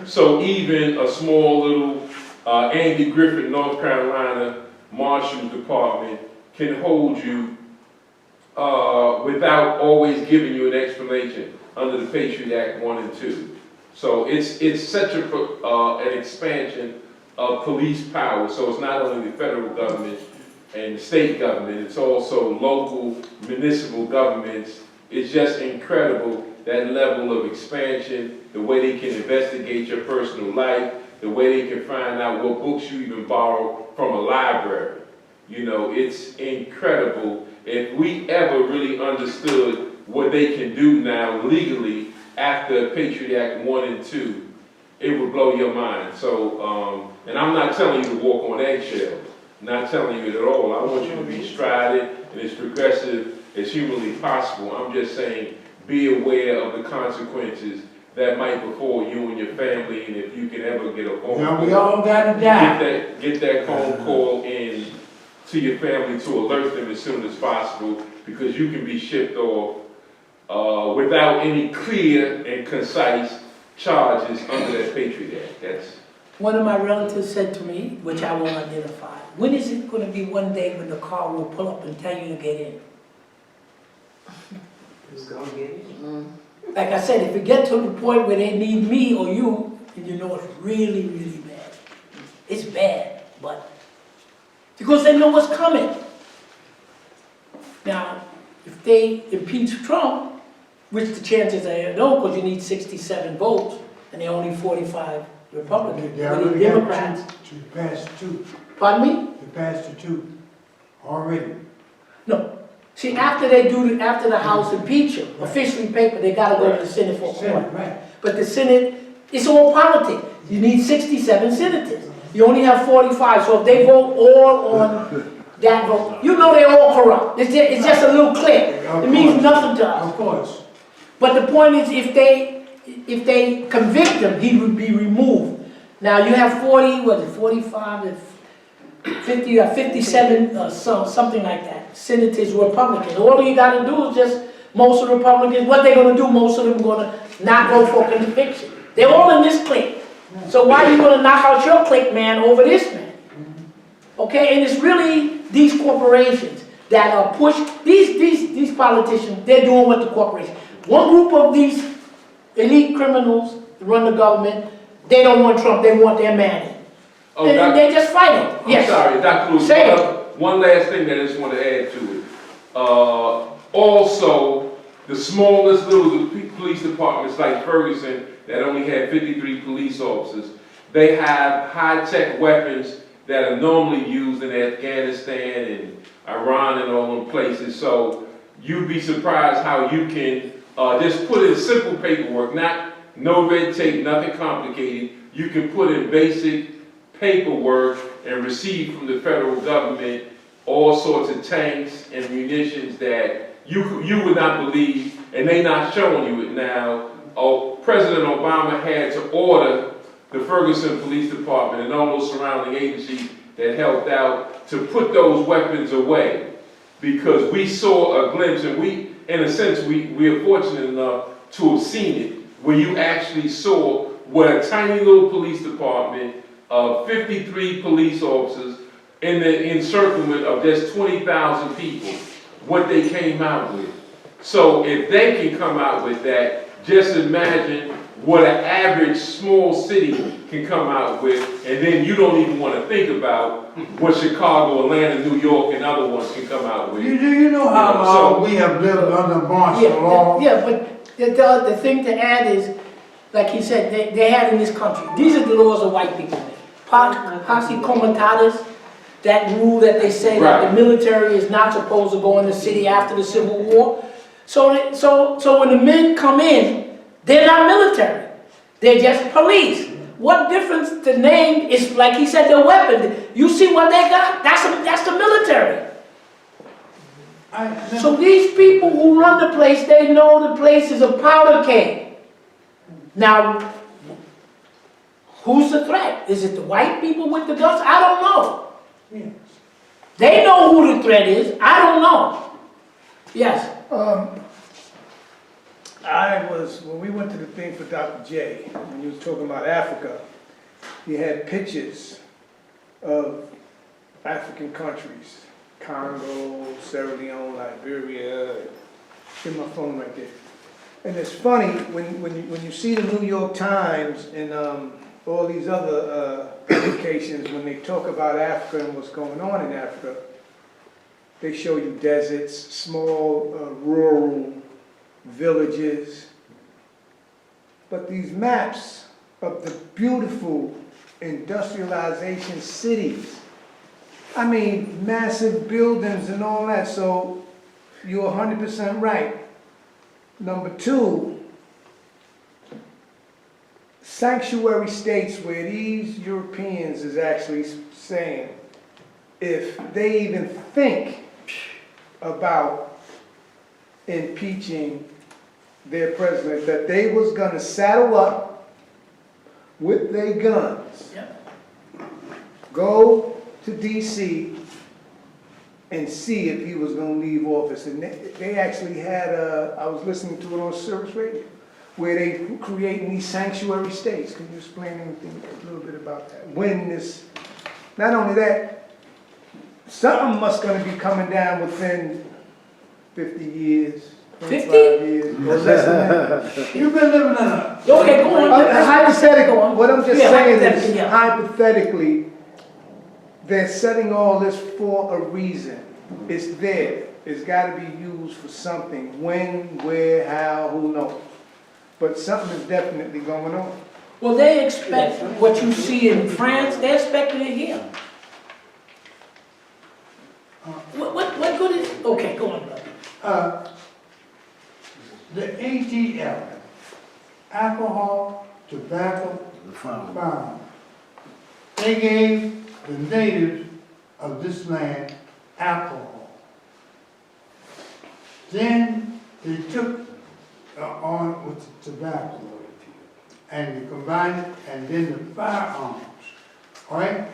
So even a small little Andy Griffith, North Carolina Marshals Department can hold you without always giving you an explanation under the Patriot Act 1 and 2. So it's such an expansion of police power. So it's not only the federal government and the state government, it's also local, municipal governments. It's just incredible, that level of expansion, the way they can investigate your personal life, the way they can find out what books you even borrow from a library. You know, it's incredible. If we ever really understood what they can do now legally after Patriot Act 1 and 2, it would blow your mind. So, and I'm not telling you to walk on eggshells. I'm not telling you it at all. I want you to be strident and as progressive as humanly possible. I'm just saying, be aware of the consequences that might befall you and your family, and if you can ever get a phone Now call, we all gotta die. get that phone call in to your family to alert them as soon as possible, because you can be shipped off without any clear and concise charges under that Patriot Act. That's One of my relatives said to me, which I won't identify, when is it going to be one day when the car will pull up and tell you to get in? Like I said, if it gets to the point where they need me or you, then you know it's really, really bad. It's bad, but because they know what's coming. Now, if they impeach Trump, which the chances are no, because you need 67 votes, and there are only 45 Republicans, They many already got Democrats. to pass two. Pardon me? They passed the two already. No. See, after the House impeach him, officially paper, they gotta go to the Senate for a Senate, court. right. But the Senate, it's all politics. You need 67 senators. You only have 45, so if they vote all on that vote, you know they're all corrupt. It's just a little click. It means nothing to us. Of course. But the point is, if they convict him, he would be removed. Now, you have 45, 50, 57, something like that, senators, Republicans. All you gotta do is just, most of the Republicans, what they're gonna do, most of them gonna not go for conviction. They're all in this clique. So why are you gonna knock out your clique, man, over this man? Okay, and it's really these corporations that are these politicians, they're doing what the corporations. One group of these elite criminals run the government, they don't want Trump, they want their man in. Oh, And they're just fighting. I'm Yes. sorry, Dr. Lewis, Say it. one last thing that I just want to add to it. Also, the smallest little police departments like Ferguson that only had 53 police officers, they have high-tech weapons that are normally used in Afghanistan and Iran and all those places. So you'd be surprised how you can just put in simple paperwork, no red tape, nothing complicated. You can put in basic paperwork and receive from the federal government all sorts of tanks and munitions that you would not believe, and they not showing you it now. President Obama had to order the Ferguson Police Department and all those surrounding agencies that helped out to put those weapons away. because we saw a glimpse, and we, in a sense, we are fortunate enough to have seen it, where you actually saw what a tiny little police department of 53 police officers in the encirclement of just 20,000 people, what they came out with. So if they can come out with that, just imagine what an average small city can come out with, and then you don't even want to think about what Chicago, Atlanta, New York, and other ones can come out with. Do you know how long we have lived under martial law? Yeah, but the thing to add is, like he said, they had in this country, these are the laws of white people. Posse comitatus, that rule that they say that the military is not supposed to go in the city after the Civil War. So when the men come in, they're not military. They're just police. What difference the name is, like he said, their weapon. You see what they got? That's the military. So these people who run the place, they know the place is a powder keg. Now, who's the threat? Is it the white people with the guns? I don't know. Yes. They know who the threat is. I don't know. Yes. When we went to the thing for Dr. J, when he was talking about Africa, he had pictures of African countries, Congo, Sierra Leone, Liberia. Get my phone right there. And it's funny, when you see the New York Times and all these other publications, when they talk about Africa and what's going on in Africa, they show you deserts, small rural villages. But these maps of the beautiful industrialization cities, I mean, massive buildings and all that, so you're 100% right. Number two, sanctuary states where these Europeans is actually saying, if they even think about impeaching their president, that they was gonna saddle up with their guns, go to DC and see if he was gonna leave office. And they actually had I was listening to it on Service Radio, where they creating these sanctuary states. Can you explain anything a little bit about that? When this, not only that, something must gonna be coming down within 50 years, 25 years, or less than that. You've been living in a... Okay, go on. Hypothetical, what I'm just Yeah, saying hypothetically, is, yeah. hypothetically, they're setting all this for a reason. It's there. It's got to be used for something. When, where, how, who knows? But something is definitely going on. Well, they expect what you see in France, they're expecting it here. What good is, okay, go on, brother. The ATL, alcohol, tobacco, firearms. They gave the natives of this land alcohol. Then they took on with the tobacco and they combined it, and then the firearms. All right?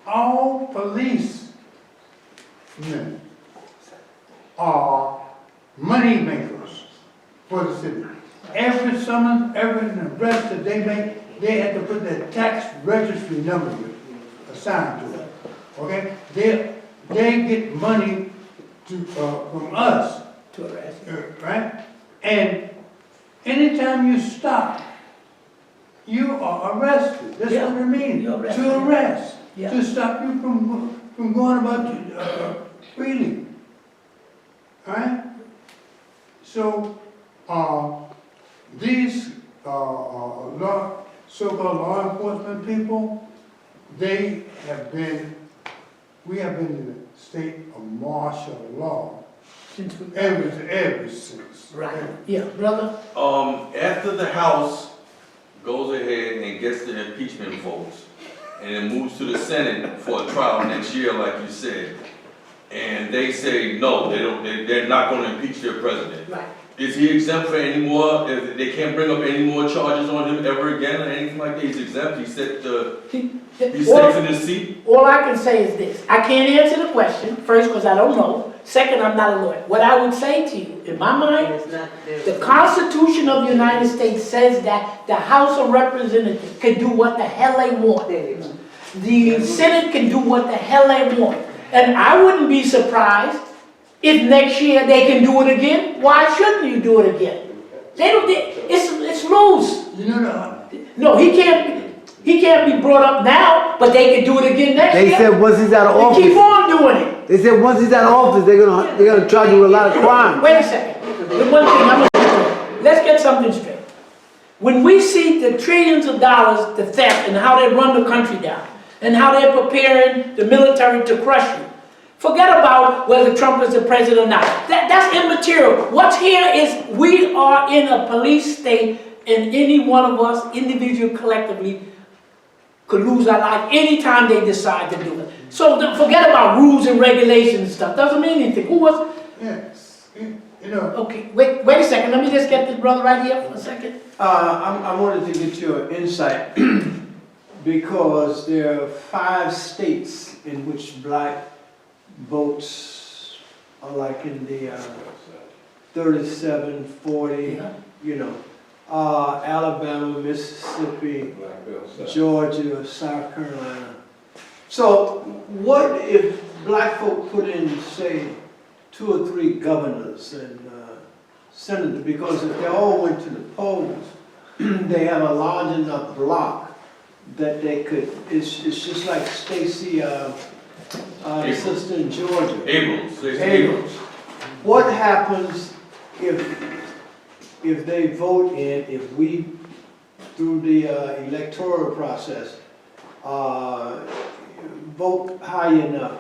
All policemen are money makers for the city. Every summons, every arrest that they make, they have to put their tax registry number assigned to it. Okay? They get money from us, To arrest. right? And anytime you stop, you are arrested. That's Yeah, what it means. you're arrested. To arrest, Yeah. to stop you from going about freely. All right? So, these so-called law enforcement people, we have been in a state of martial law Since we. ever since. Right, yeah, brother? After the House goes ahead and gets the impeachment votes, and it moves to the Senate for a trial next year, like you said, and they say, no, they're not gonna impeach their president. Right. Is he exempt for any more, if they can't bring up any more charges on him ever again, or anything like that? He's exempt, he's safe in his seat? All I can say is this, I can't answer the question, first, because I don't know. Second, I'm not a lawyer. What I would say to you, in my mind, the Constitution of the United States says that the House of Representatives can do what the hell they want. The Senate can do what the hell they want. And I wouldn't be surprised if next year they can do it again. Why shouldn't you do it again? It's loose. You know, No, he can't be brought up now, but they can do it again next They year. said once he's out of They keep office, on doing it. they said once he's out of office, they're gonna charge you with a lot of crime. Wait a second. The one thing, let's get something straight. When we see the trillions of dollars, the theft, and how they run the country down, and how they're preparing the military to crush you, forget about whether Trump is the president or not. That's immaterial. What's here is we are in a police state, and any one of us, individually, collectively, could lose our life anytime they decide to do it. So forget about rules and regulations and stuff. Doesn't mean anything. Who was? yes, you know, Okay, wait a second. Let me just get this brother right here for a second. I wanted to get your insight because there are 5 states in which black votes are like in the 37, 40, Yeah. you know, Alabama, Mississippi, Georgia, South Carolina. So what if black folk put in, say, 2 or 3 governors and senators? Because if they all went to the polls, they have a large enough block that they could, it's just like Stacey, sister in Georgia. Abrams. What happens if they vote in, if we, through the electoral process, vote high enough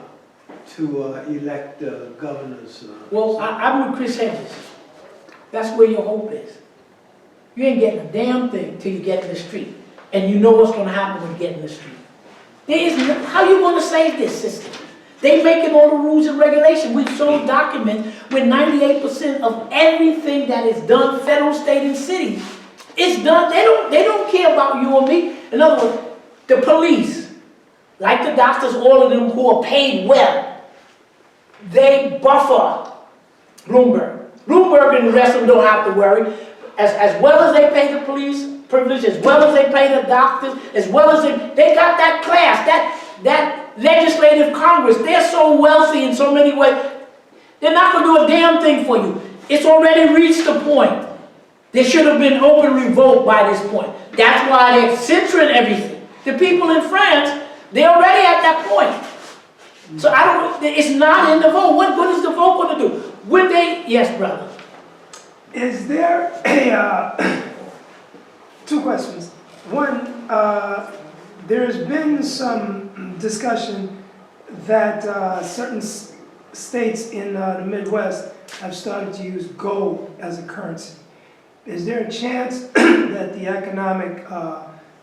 to elect governors? Well, I'm with Chris Hedges. That's where your hope is. You ain't getting a damn thing till you get in the street. And you know what's going to happen when you get in the street. There is no, how you going to save this system? They making all the rules and regulations. We've shown documents where 98% of everything that is done, federal, state, and city, is done. They don't care about you or me. In other words, the police, like the doctors, all of them who are paid well, they buffer Bloomberg. Bloomberg and the rest of them don't have to worry. As well as they pay the police privilege, as well as they pay the doctors, as well as they got that class, that legislative Congress. They're so wealthy in so many ways. They're not going to do a damn thing for you. It's already reached the point. There should have been open revolt by this point. That's why they're censoring everything. The people in France, they're already at that point. So it's not in the vote. What is the vote going to do? Would they, yes, brother. Is there a, 2 questions. One, there's been some discussion that certain states in the Midwest have started to use gold as a currency. Is there a chance that the economic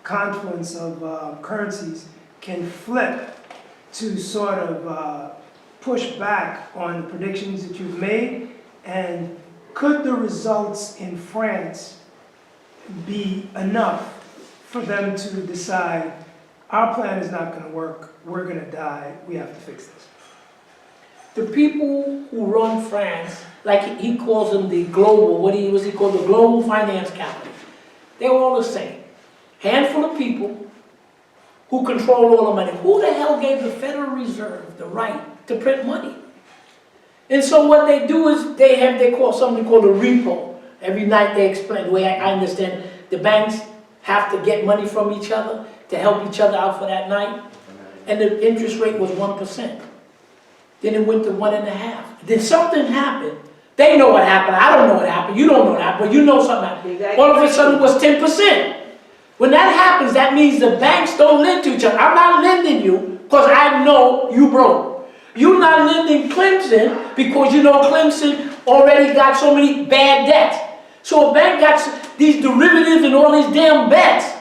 confluence of currencies can flip to sort of push back on the predictions that you've made? And could the results in France be enough for them to decide, our plan is not going to work, we're going to die, we have to fix this? The people who run France, like he calls them the global, what he called the global finance capital, they're all the same. Handful of people who control all the money. Who the hell gave the Federal Reserve the right to print money? And so what they do is they call something called a repo. Every night they explain, the way I understand, the banks have to get money from each other to help each other out for that night. And the interest rate was 1%. Then it went to 1.5%. Then something happened. They know what happened. I don't know what happened. You don't know what happened. But you know something happened. All of a sudden it was 10%. When that happens, that means the banks don't lend to each other. I'm not lending you because I know you broke. You're not lending Clemson because you know Clemson already got so many bad debts. So a bank got these derivatives and all these damn bets.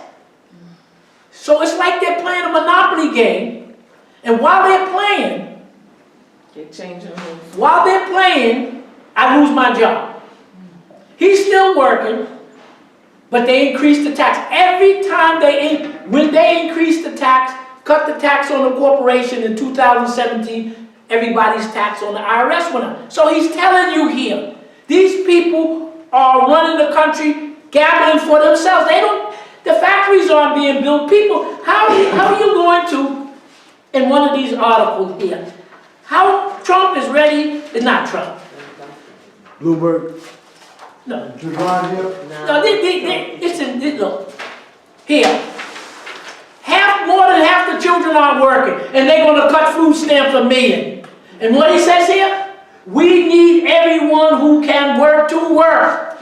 So it's like they're playing a Monopoly game. And while they're playing, while they're playing, I lose my job. He's still working, but they increase the tax. Every time when they increase the tax, cut the tax on the corporation in 2017, everybody's tax on the IRS went up. So he's telling you here, these people are running the country, gambling for themselves. They don't, the factories aren't being built. People, how are you going to, in one of these articles here, how Trump is ready, not Trump. Bloomberg. No, Javon, listen, look, here. More than half the children aren't working, and they're going to cut food stamps $1 million. And what he says here, we need everyone who can work to work.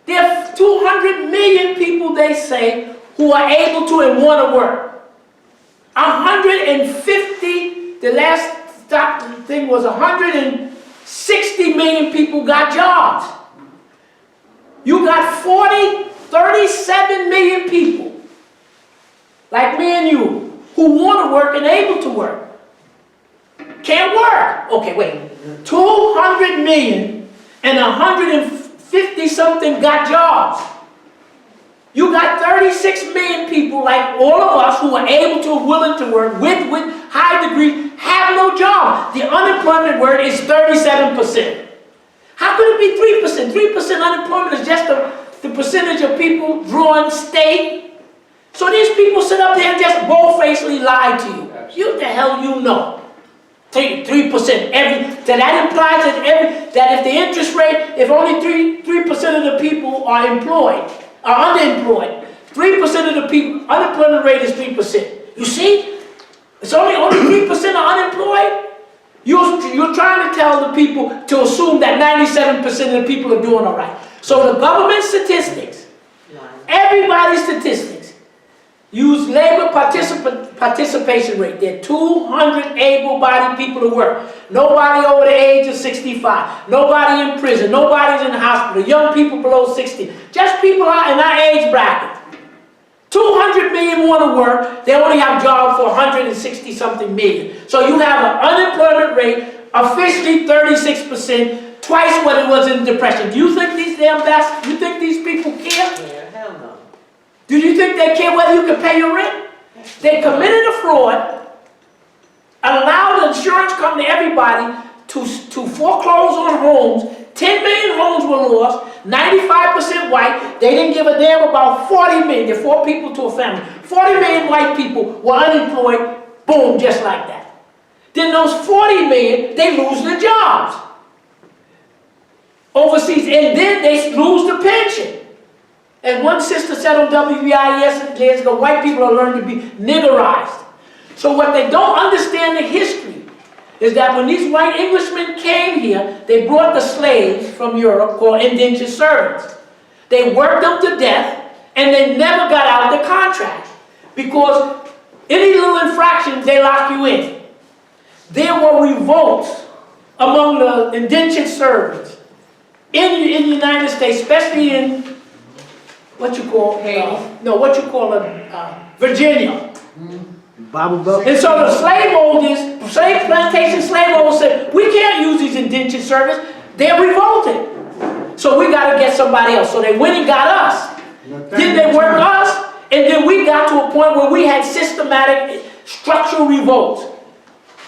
There are 200 million people, they say, who are able to and want to work. 150, the last thing was 160 million people got jobs. You got 37 million people, like me and you, who want to work and able to work. Can't work. Okay, wait. 200 million and 150 something got jobs. You got 36 million people like all of us who are able to, willing to work with high degree, have no job. The unemployment rate is 37%. How could it be 3%? 3% unemployment is just the percentage of people drawing state. So these people sit up there and just bold-facedly lie to you. You the hell you know. 3%. That implies that if the interest rate, if only 3% of the people are employed, are underemployed, 3% of the people, unemployment rate is 3%. You see? It's only 3% are unemployed. You're trying to tell the people to assume that 97% of the people are doing all right. So the government statistics, everybody's statistics, use labor participation rate. There are 200 able-bodied people to work. Nobody over the age of 65. Nobody in prison. Nobody's in the hospital. Young people below 60. Just people out in our age bracket. 200 million want to work. They only have jobs for 160-something million. So you have an unemployment rate officially 36%, twice what it was in the Depression. Do you think these damn bastards, you think these people care? Yeah, hell no. Do you think they care whether you can pay your rent? They committed a fraud, allowed the insurance company, everybody, to foreclose on homes. 10 million homes were lost, 95% white. They didn't give a damn about 40 million. There are 4 people to a family. 40 million white people were unemployed, boom, just like that. Then those 40 million, they lose their jobs overseas, and then they lose the pension. And one sister said on WBI years ago, white people are learning to be niggerized. So what they don't understand the history is that when these white Englishmen came here, they brought the slaves from Europe called indentured servants. They worked them to death, and they never got out of the contract. Because any little infraction, they lock you in. There were revolts among the indentured servants in the United States, especially in what you call Virginia. Bible Belt. And so the plantation slave owners said, we can't use these indentured servants. They're revolted. So we got to get somebody else. So they went and got us. Then they worked us, and then we got to a point where we had systematic structural revolts.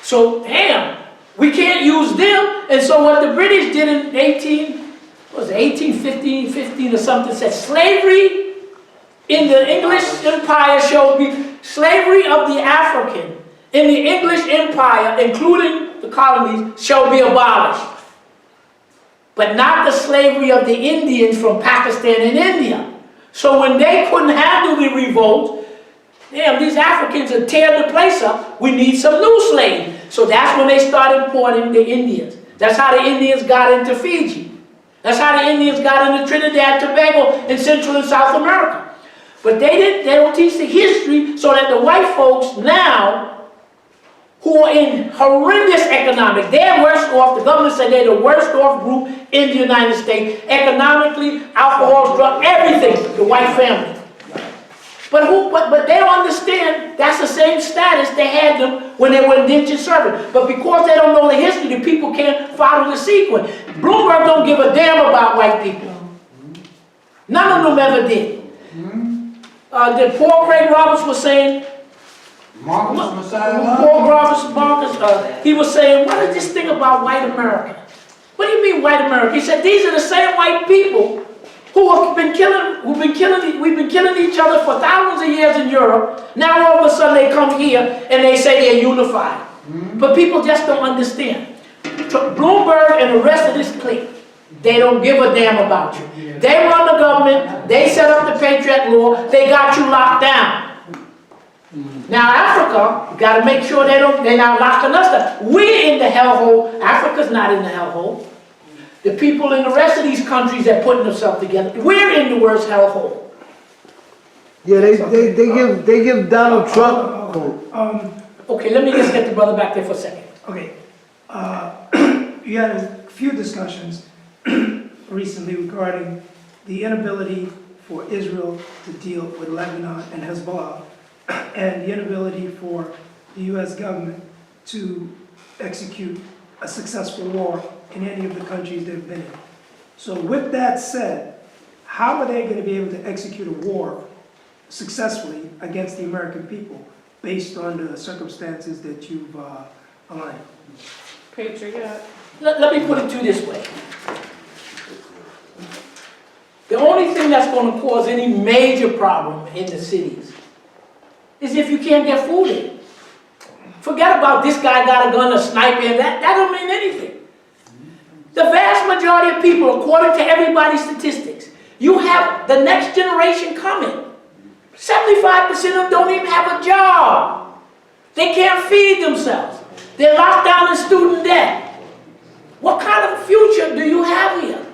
So, damn, we can't use them. And so what the British did in 1815 or something, said slavery in the English Empire shall be, slavery of the African in the English Empire, including the colonies, shall be abolished. But not the slavery of the Indians from Pakistan and India. So when they couldn't handle the revolt, damn, these Africans are tearing the place up, we need some new slaves. So that's when they started importing the Indians. That's how the Indians got into Fiji. That's how the Indians got into Trinidad and Tobago in Central and South America. But they don't teach the history, so that the white folks now, who are in horrendous economic, they're worse off. The government said they're the worst off group in the United States, economically, alcohol, drug, everything, the white family. But they don't understand that's the same status they had them when they were indentured servants. But because they don't know the history, the people can't follow the sequence. Bloomberg don't give a damn about white people. None of them ever did. The Paul Craig Roberts was saying, Marcus Messiah. Paul Marcus, he was saying, what is this thing about white America? What do you mean white America? He said, these are the same white people we've been killing each other for thousands of years in Europe. Now all of a sudden they come here and they say they're unified. But people just don't understand. Bloomberg and the rest of this clique, they don't give a damn about you. They run the government, they set up the Patriot Law, they got you locked down. Now Africa, you gotta make sure they're not locking us down. We're in the hellhole, Africa's not in the hellhole. The people in the rest of these countries that putting themselves together, we're in the worst hellhole. Yeah, they give Donald Trump. Okay, let me just get the brother back there for a second. Okay, you had a few discussions recently regarding the inability for Israel to deal with Lebanon and Hezbollah, and the inability for the U.S. government to execute a successful war in any of the countries they've been in. So with that said, how are they going to be able to execute a war successfully against the American people based on the circumstances that you've aligned? Patriot. Let me put it to you this way. The only thing that's going to cause any major problem in the cities is if you can't get food in. Forget about this guy got a gun, a sniper, and that don't mean anything. The vast majority of people, according to everybody's statistics, you have the next generation coming. 75% of them don't even have a job. They can't feed themselves. They're locked down in student debt. What kind of future do you have here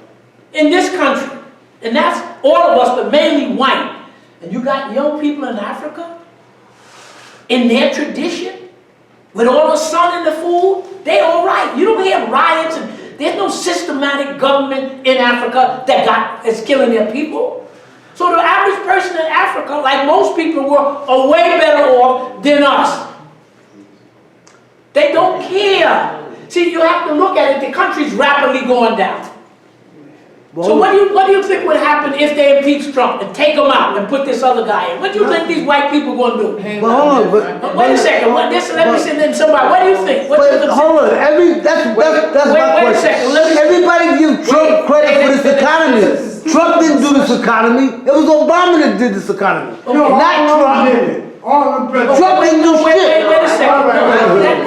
in this country? And that's all of us, but mainly white. And you got young people in Africa, in their tradition, with all the sun and the food, they all right. You don't hear riots, and there's no systematic government in Africa that is killing their people. So the average person in Africa, like most people, are way better off than us. They don't care. See, you have to look at it. The country's rapidly going down. So what do you think would happen if they impeach Trump and take him out and put this other guy in? What do you think these white people are going to do? But hold on, Wait a second. Let me sit there and somebody. What do you think? but hold on, that's my wait a question. second. Everybody gives Trump credit for this economy. Trump didn't do this economy. It was Obama that did this economy. Not Trump. All the presidents. Trump didn't do Wait shit. a second.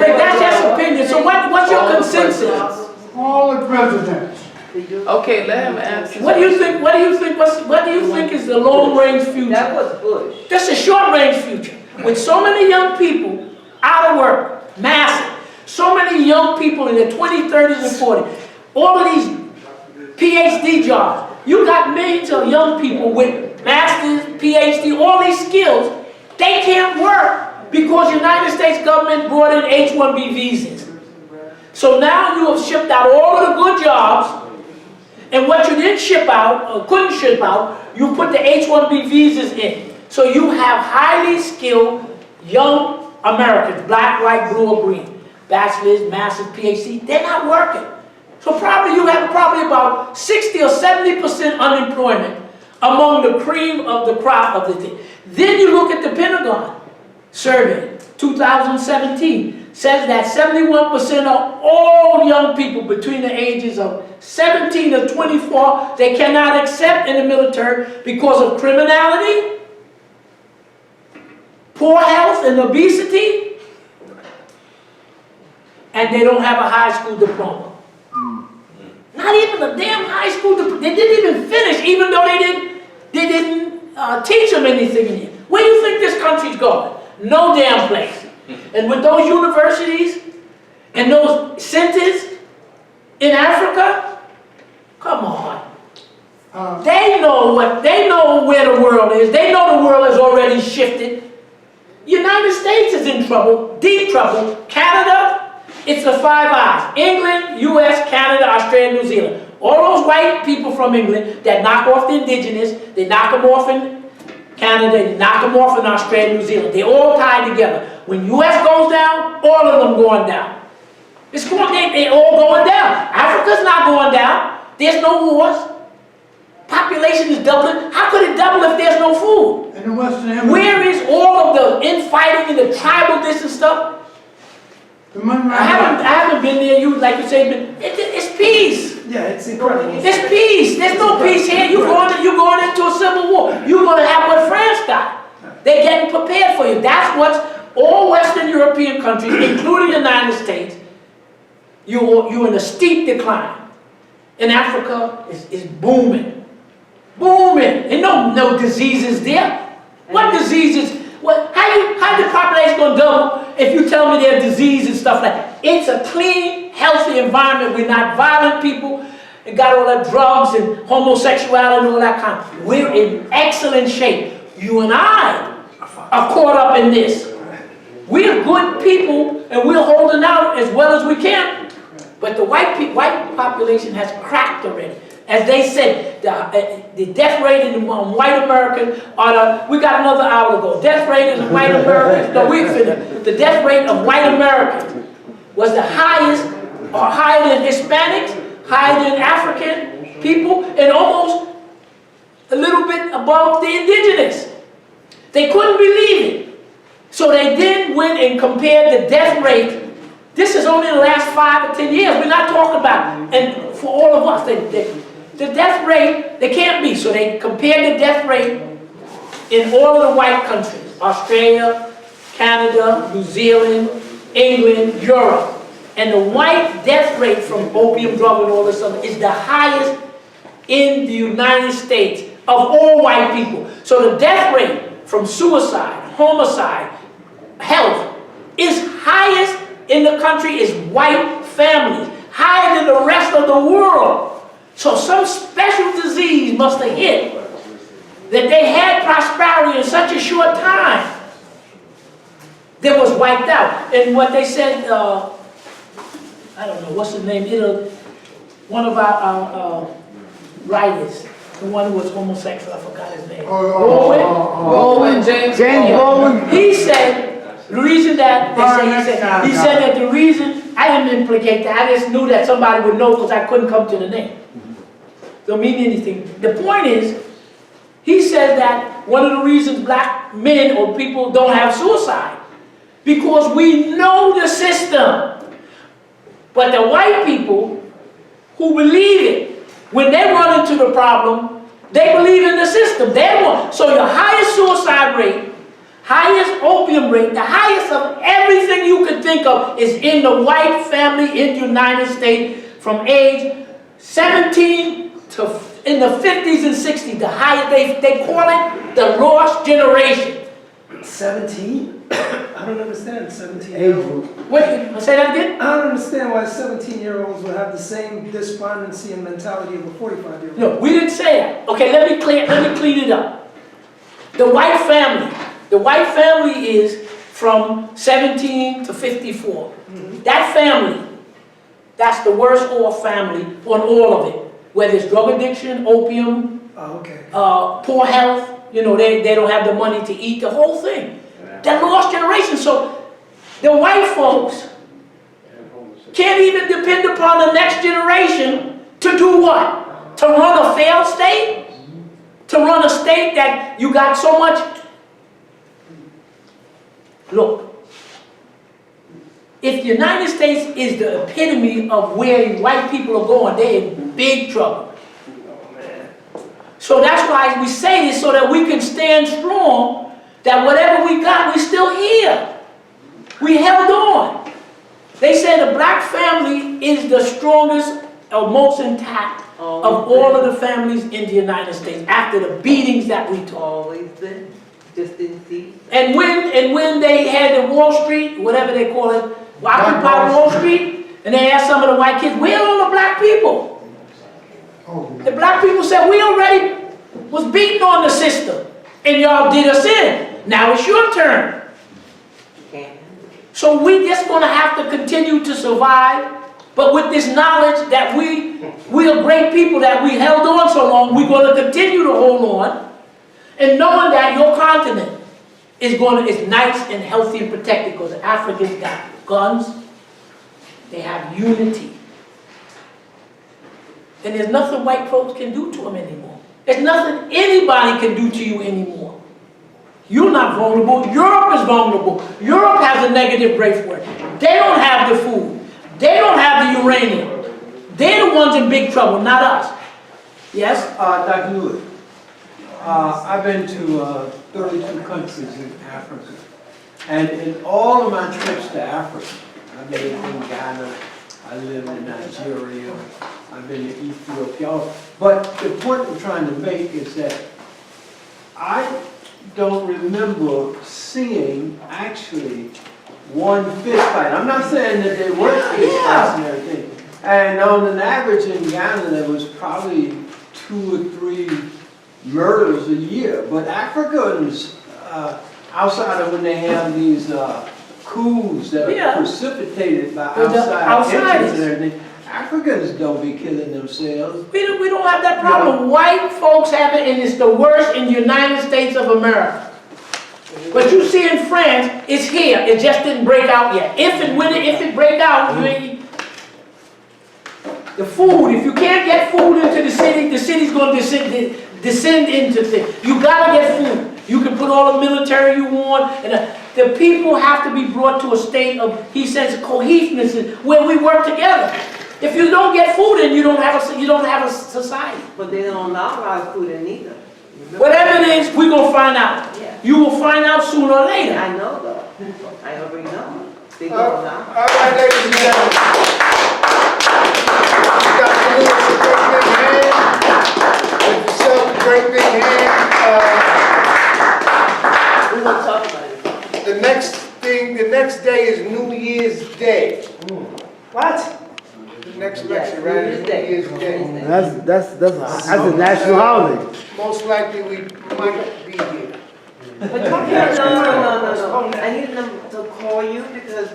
That's just opinion. So what's your consensus? All the presidents. Okay, let him answer. What do you think? What do you think is the long-range future? That was Bush. That's a short-range future. With so many young people out of work, massive. So many young people in their 20s, 30s, and 40s. All of these PhD jobs. You got millions of young people with masters, PhD, all these skills. They can't work because the United States government brought in H-1B visas. So now you have shipped out all of the good jobs. And what you didn't ship out, or couldn't ship out, you put the H-1B visas in. So you have highly skilled young Americans, black, white, blue, or green. Bachelor's, master's, PhD, they're not working. So probably you have about 60 or 70% unemployment among the cream of the crop of the thing. Then you look at the Pentagon survey, 2017. Says that 71% of all young people between the ages of 17 to 24, they cannot accept in the military because of criminality, poor health and obesity, and they don't have a high school diploma. Not even a damn high school diploma. They didn't even finish, even though they didn't teach them anything in here. Where do you think this country's going? No damn place. And with those universities and those centers in Africa, come on. They know where the world is. They know the world has already shifted. United States is in trouble, deep trouble. Canada, it's the Five Eyes. England, US, Canada, Australia, New Zealand. All those white people from England that knock off the indigenous, they knock them off in Canada, they knock them off in Australia, New Zealand. They all tied together. When US goes down, all of them going down. It's going, they all going down. Africa's not going down. There's no wars. Population is doubling. How could it double if there's no food? In the Western Hemisphere. Where is all of the infighting and the tribal this and stuff? Remember, I haven't been there. You like you say, but it's peace. Yeah, it's incredible. It's peace. There's no peace here. You're going into a civil war. You're going to have what France got. They're getting prepared for you. That's what all Western European countries, including the United States, you're in a steep decline. In Africa, is booming. Booming. And no diseases there. What diseases? How the population going to double if you tell me there's disease and stuff like that? It's a clean, healthy environment. We're not violent people. And got all that drugs and homosexuality and all that kind of. We're in excellent shape. You and I are caught up in this. We're good people and we're holding out as well as we can. But the white population has cracked already. As they said, the death rate in white Americans we got another hour to go. Death rate in white Americans, no, we finished. The death rate of white Americans was the highest, or higher than Hispanics, higher than African people, and almost a little bit above the indigenous. They couldn't believe it. So they then went and compared the death rate. This is only the last 5 or 10 years. We're not talking about, and for all of us, the death rate, they can't be. So they compared the death rate in all of the white countries, Australia, Canada, New Zealand, England, Europe. And the white death rate from opium drug and all this stuff is the highest in the United States of all white people. So the death rate from suicide, homicide, health is highest in the country is white families, higher than the rest of the world. So some special disease must have hit that they had prosperity in such a short time that was wiped out. And what they said, I don't know, what's his name? One of our writers, the one who was homosexual, I forgot his name. Baldwin, James Baldwin. He said, the reason that, he said that the reason, I didn't implicate that, I just knew that somebody would know because I couldn't come to the name. Don't mean anything. The point is, he said that one of the reasons black men or people don't have suicide, because we know the system. But the white people who believe it, when they run into the problem, they believe in the system. They want. So your highest suicide rate, highest opium rate, the highest of everything you could think of is in the white family in the United States from age 17 to in the 50s and 60s. The highest, they call it the lost generation. 17? I don't understand 17-year-olds. Wait, say that again? I don't understand why 17-year-olds would have the same despondency and mentality of a 45-year-old. No, we didn't say that. Okay, let me clean it up. The white family is from 17 to 54. Mm-hmm. That family, that's the worst off family on all of it. Whether it's drug addiction, opium, poor health, you know, they don't have the money to eat, the whole thing. That lost generation. So the white folks can't even depend upon the next generation to do what? To run a failed state? To run a state that you got so much. Look, if the United States is the epitome of where white people are going, they're in big trouble. So that's why we say this, so that we can stand strong, that whatever we got, we still here. We held on. They say the black family is the strongest or most intact of all of the families in the United States after the beatings that we took. Always been, just didn't see. And when they had the Wall Street, whatever they call it, Occupy Wall Street, and they asked some of the white kids, where are all the black people? The black people said, we already was beating on the system, and y'all did us in. Now it's your turn. So we just going to have to continue to survive, but with this knowledge that we are great people, that we held on so long, we're going to continue to hold on, and knowing that your continent is nice and healthy and protected, because Africans got guns, they have unity. And there's nothing white folks can do to them anymore. There's nothing anybody can do to you anymore. You're not vulnerable. Europe is vulnerable. Europe has a negative breakthrough. They don't have the food. They don't have the uranium. They're the ones in big trouble, not us. Yes? Dr. Lewis, I've been to 32 countries in Africa. And in all of my trips to Africa, I've been in Ghana, I lived in Nigeria, I've been to Ethiopia. But the point I'm trying to make is that I don't remember seeing actually one fist fight. I'm not saying that there weren't fist fights and everything. And on an average in Ghana, there was probably 2 or 3 murders a year. But Africans, outside of when they have these coups that are precipitated by outside entities and everything, Africans don't be killing themselves. We don't have that problem. White folks have it, and it's the worst in the United States of America. But you see in France, it's here. It just didn't break out yet. If it break out, you ain't. The food, if you can't get food into the city's going to descend into things. You gotta get food. You can put all the military you want, and the people have to be brought to a state of, he says, cohesiveness, where we work together. If you don't get food, then you don't have a society. But they don't allow our food in either. Whatever it is, we're gonna find out. Yeah. You will find out sooner or later. I know though. I already know. They don't All allow. right, ladies and gentlemen. Dr. Lewis, a great big hand. Give yourself a great big hand. We're gonna talk about it. The next day is New Year's Day. What? The next lecture, right, is New Year's Day. That's a national holiday. Most likely we might be here. No. I need them to call you because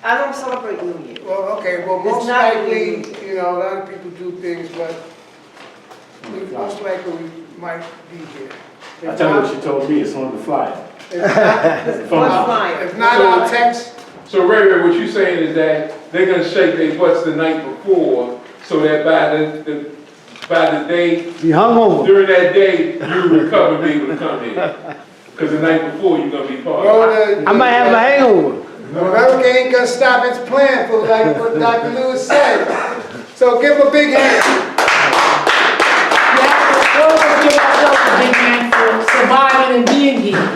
I don't celebrate New Year. Well, okay, well, It's most not likely, really- you know, a lot of people do things, but most likely we might be here. I tell you what she told me, it's on the flyer. If not, What's mine? if not, I'll text. So Ray, what you're saying is that they're gonna shake their butts the night before, so that by the day, You hungover. during that day, you recover and be able to come here. Because the night before, you're gonna be part of it. Well, I might have a hangover. the hurricane ain't gonna stop its plan for like what Dr. Lewis said. So give him a big hand. We have to always give ourselves a big hand for surviving and being here.